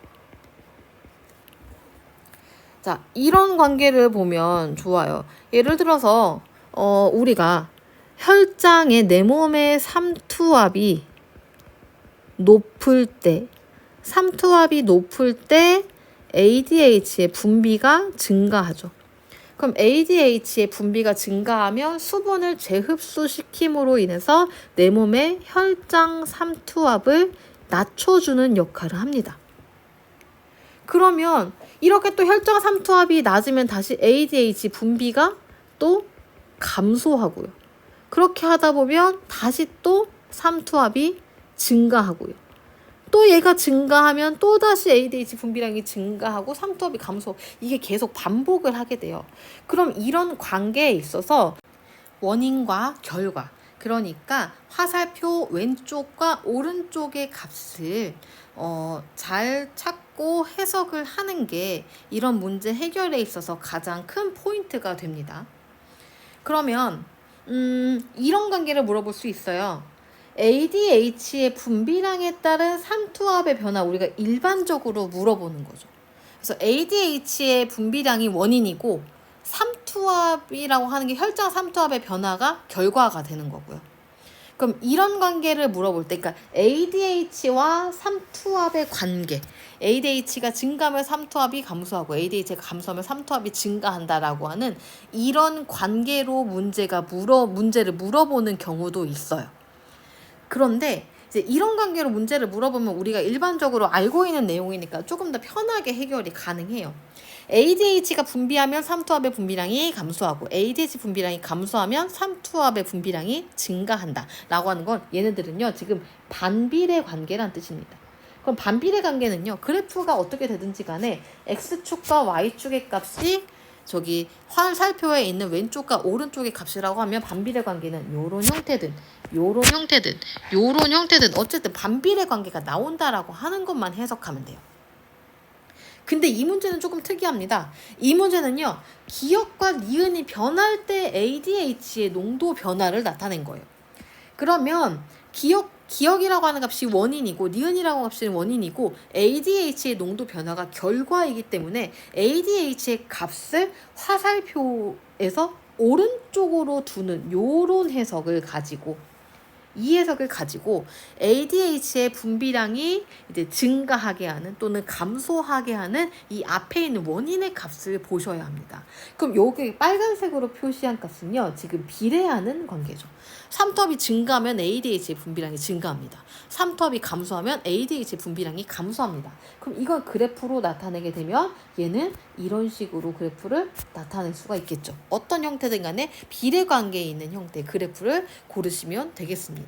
자, 이런 관계를 보면 좋아요. 예를 들어서 우리가 혈장의 내 몸의 삼투압이 높을 때 ADH의 분비가 증가하죠. 그럼 ADH의 분비가 증가하면 수분을 재흡수시킴으로 인해서 내 몸의 혈장 삼투압을 낮춰주는 역할을 합니다. 그러면 이렇게 또 혈장 삼투압이 낮으면 다시 ADH 분비가 또 감소하고요. 그렇게 하다 보면 다시 또 삼투압이 증가하고요. 또 얘가 증가하면 또 다시 ADH 분비량이 증가하고 삼투압이 감소. 이게 계속 반복을 하게 돼요. 그럼 이런 관계에 있어서 원인과 결과, 그러니까 화살표 왼쪽과 오른쪽의 값을 잘 찾고 해석을 하는 게 이런 문제 해결에 있어서 가장 큰 포인트가 됩니다. 그러면 이런 관계를 물어볼 수 있어요. ADH의 분비량에 따른 삼투압의 변화, 우리가 일반적으로 물어보는 거죠. 그래서 ADH의 분비량이 원인이고 삼투압이라고 하는 게 혈장 삼투압의 변화가 결과가 되는 거고요. 그럼 이런 관계를 물어볼 때, 그러니까 ADH와 삼투압의 관계, ADH가 증가하면 삼투압이 감소하고 ADH가 감소하면 삼투압이 증가한다라고 하는 이런 관계로 문제를 물어보는 경우도 있어요. 그런데 이제 이런 관계로 문제를 물어보면 우리가 일반적으로 알고 있는 내용이니까 조금 더 편하게 해결이 가능해요. ADH가 분비하면 삼투압의 분비량이 감소하고 ADH 분비량이 감소하면 삼투압의 분비량이 증가한다 라고 하는 건 얘네들은요 지금 반비례 관계란 뜻입니다. 그럼 반비례 관계는요 그래프가 어떻게 되든지 간에 X축과 Y축의 값이 저기 화살표에 있는 왼쪽과 오른쪽의 값이라고 하면 반비례 관계는 요런 형태든 어쨌든 반비례 관계가 나온다라고 하는 것만 해석하면 돼요. 근데 이 문제는 조금 특이합니다. 이 문제는요, 기억과 니은이 변할 때 ADH의 농도 변화를 나타낸 거예요. 그러면 기억이라고 하는 값이 원인이고 니은이라고 하는 값이 원인이고 ADH의 농도 변화가 결과이기 때문에 ADH의 값을 화살표에서 오른쪽으로 두는 요런 해석을 가지고 이 해석을 가지고 ADH의 분비량이 이제 증가하게 하는 또는 감소하게 하는 이 앞에 있는 원인의 값을 보셔야 합니다. 그럼 여기 빨간색으로 표시한 값은요. 지금 비례하는 관계죠. 삼투압이 증가하면 ADH의 분비량이 증가합니다. 삼투압이 감소하면 ADH의 분비량이 감소합니다. 그럼 이걸 그래프로 나타내게 되면 얘는 이런 식으로 그래프를 나타낼 수가 있겠죠. 어떤 형태든 간에 비례관계에 있는 형태의 그래프를 고르시면 되겠습니다.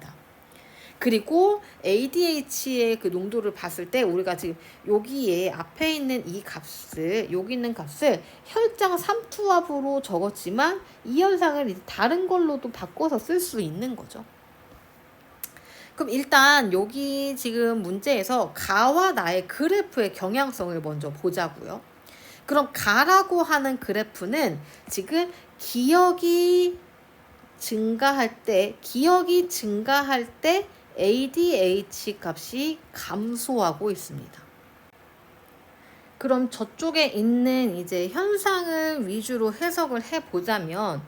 그리고 ADH의 그 농도를 봤을 때 우리가 지금 여기에 앞에 있는 여기 있는 값을 혈장 삼투압으로 적었지만 이 현상을 다른 걸로도 바꿔서 쓸 수 있는 거죠. 그럼 일단 여기 지금 문제에서 가와 나의 그래프의 경향성을 먼저 보자고요. 그럼 가라고 하는 그래프는 지금 기억이 증가할 때 ADH 값이 감소하고 있습니다. 그럼 저쪽에 있는 이제 현상을 위주로 해석을 해보자면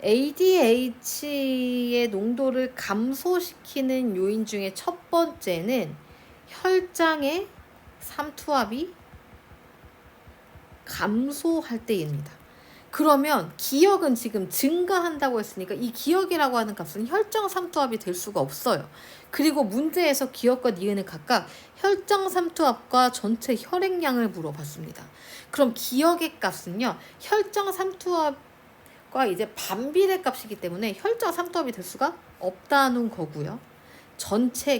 ADH의 농도를 감소시키는 요인 중에 첫 번째는 혈장의 삼투압이 감소할 때입니다. 그러면 기억은 지금 증가한다고 했으니까 이 기억이라고 하는 값은 혈장 삼투압이 될 수가 없어요. 그리고 문제에서 기억과 니은은 각각 혈장 삼투압과 전체 혈액량을 물어봤습니다. 그럼 기억의 값은요. 혈장 삼투압과 이제 반비례 값이기 때문에 혈장 삼투압이 될 수가 없다는 거고요.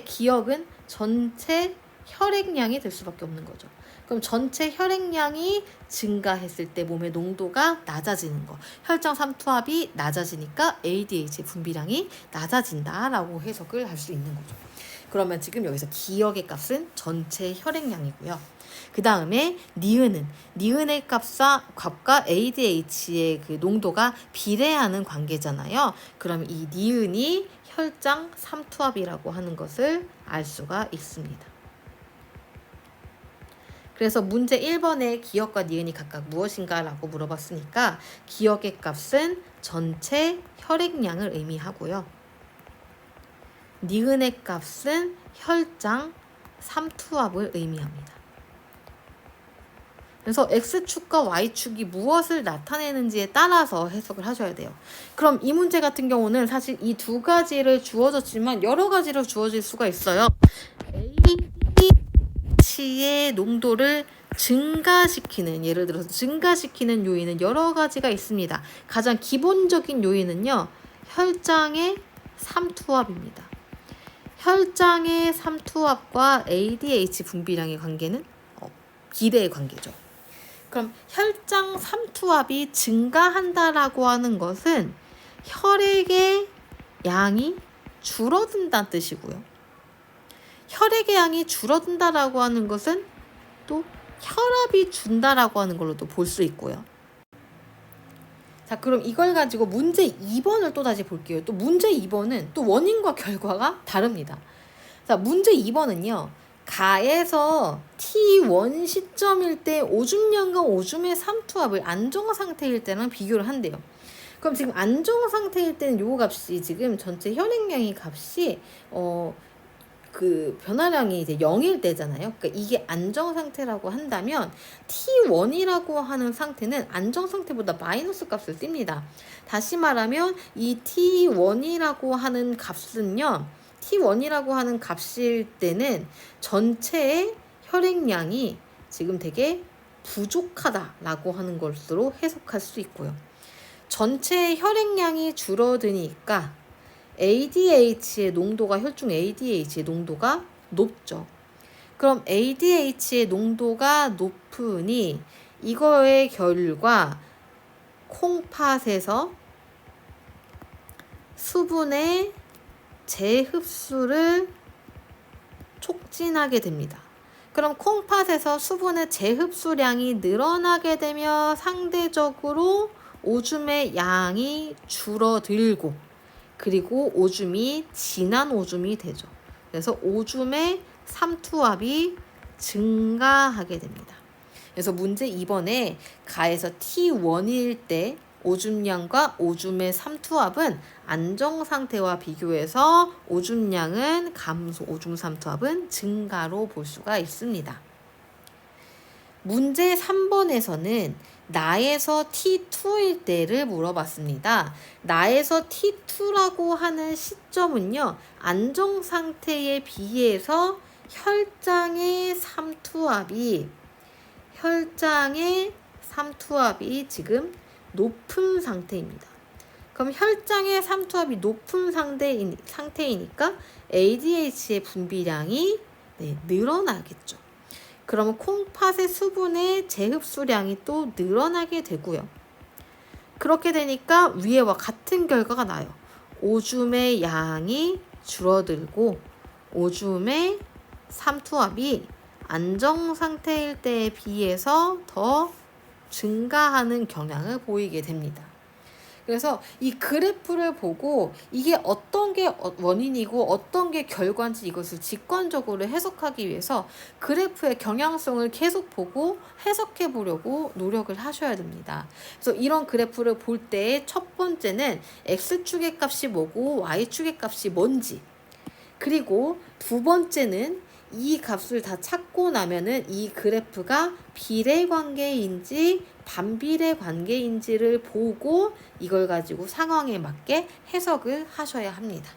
기억은 전체 혈액량이 될 수밖에 없는 거죠. 그럼 전체 혈액량이 증가했을 때 몸의 농도가 낮아지는 거. 혈장 삼투압이 낮아지니까 ADH의 분비량이 낮아진다라고 해석을 할 수 있는 거죠. 그러면 지금 여기서 기억의 값은 전체 혈액량이고요. 그 다음에 니은의 값과 ADH의 그 농도가 비례하는 관계잖아요. 그럼 이 니은이 혈장 삼투압이라고 하는 것을 알 수가 있습니다. 그래서 문제 1번에 기억과 니은이 각각 무엇인가 라고 물어봤으니까 기억의 값은 전체 혈액량을 의미하고요. 니은의 값은 혈장 삼투압을 의미합니다. 그래서 X축과 Y축이 무엇을 나타내는지에 따라서 해석을 하셔야 돼요. 그럼 이 문제 같은 경우는 사실 이 두 가지를 주어졌지만 여러 가지로 주어질 수가 있어요. ADH의 농도를 예를 들어서 증가시키는 요인은 여러 가지가 있습니다. 가장 기본적인 요인은요. 혈장의 삼투압입니다. 혈장의 삼투압과 ADH 분비량의 관계는 비례의 관계죠. 그럼 혈장 삼투압이 증가한다라고 하는 것은 혈액의 양이 줄어든다는 뜻이고요. 혈액의 양이 줄어든다라고 하는 것은 또 혈압이 준다라고 하는 걸로도 볼 수 있고요. 자, 그럼 이걸 가지고 문제 2번을 또 다시 볼게요. 또 문제 2번은 또 원인과 결과가 다릅니다. 자, 문제 2번은요. 가에서 T1 시점일 때 오줌량과 오줌의 삼투압을 안정 상태일 때랑 비교를 한대요. 그럼 지금 안정 상태일 때는 요 값이 지금 전체 혈액량의 값이 그 변화량이 이제 0일 때잖아요. 그러니까 이게 안정 상태라고 한다면 T1이라고 하는 상태는 안정 상태보다 마이너스 값을 띱니다. 다시 말하면 이 T1이라고 하는 값은요. T1이라고 하는 값일 때는 전체의 혈액량이 지금 되게 부족하다라고 하는 것으로 해석할 수 있고요. 전체 혈액량이 줄어드니까 ADH의 농도가 혈중 ADH의 농도가 높죠. 그럼 ADH의 농도가 높으니 이거의 결과 콩팥에서 수분의 재흡수를 촉진하게 됩니다. 그럼 콩팥에서 수분의 재흡수량이 늘어나게 되면 상대적으로 오줌의 양이 줄어들고 그리고 오줌이 진한 오줌이 되죠. 그래서 오줌의 삼투압이 증가하게 됩니다. 그래서 문제 2번에 가에서 T1일 때 오줌량과 오줌의 삼투압은 안정 상태와 비교해서 오줌량은 감소, 오줌 삼투압은 증가로 볼 수가 있습니다. 문제 3번에서는 나에서 T2일 때를 물어봤습니다. 나에서 T2라고 하는 시점은요, 안정 상태에 비해서 혈장의 삼투압이 지금 높은 상태입니다. 그럼 혈장의 삼투압이 높은 상태이니까 ADH의 분비량이 늘어나겠죠. 그러면 콩팥의 수분의 재흡수량이 또 늘어나게 되고요. 그렇게 되니까 위에와 같은 결과가 나요. 오줌의 양이 줄어들고 오줌의 삼투압이 안정 상태일 때에 비해서 더 증가하는 경향을 보이게 됩니다. 그래서 이 그래프를 보고 이게 어떤 게 원인이고 어떤 게 결과인지 이것을 직관적으로 해석하기 위해서 그래프의 경향성을 계속 보고 해석해 보려고 노력을 하셔야 됩니다. 그래서 이런 그래프를 볼 때 첫 번째는 X축의 값이 뭐고 Y축의 값이 뭔지, 그리고 두 번째는 이 값을 다 찾고 나면은 이 그래프가 비례 관계인지 반비례 관계인지를 보고 이걸 가지고 상황에 맞게 해석을 하셔야 합니다.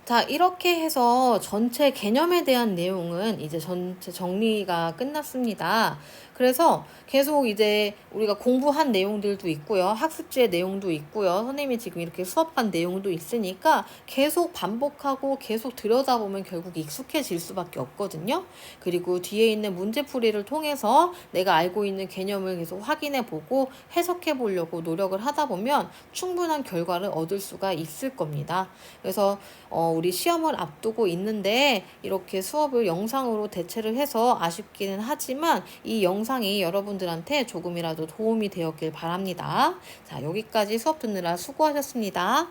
자, 이렇게 해서 전체 개념에 대한 내용은 이제 전체 정리가 끝났습니다. 그래서 계속 이제 우리가 공부한 내용들도 있고요. 학습지의 내용도 있고요. 선생님이 지금 이렇게 수업한 내용도 있으니까 계속 반복하고 계속 들여다보면 결국 익숙해질 수밖에 없거든요. 그리고 뒤에 있는 문제풀이를 통해서 내가 알고 있는 개념을 계속 확인해 보고 해석해 보려고 노력을 하다 보면 충분한 결과를 얻을 수가 있을 겁니다. 그래서 우리 시험을 앞두고 있는데 이렇게 수업을 영상으로 대체를 해서 아쉽기는 하지만 이 영상이 여러분들한테 조금이라도 도움이 되었길 바랍니다. 자, 여기까지 수업 듣느라 수고하셨습니다.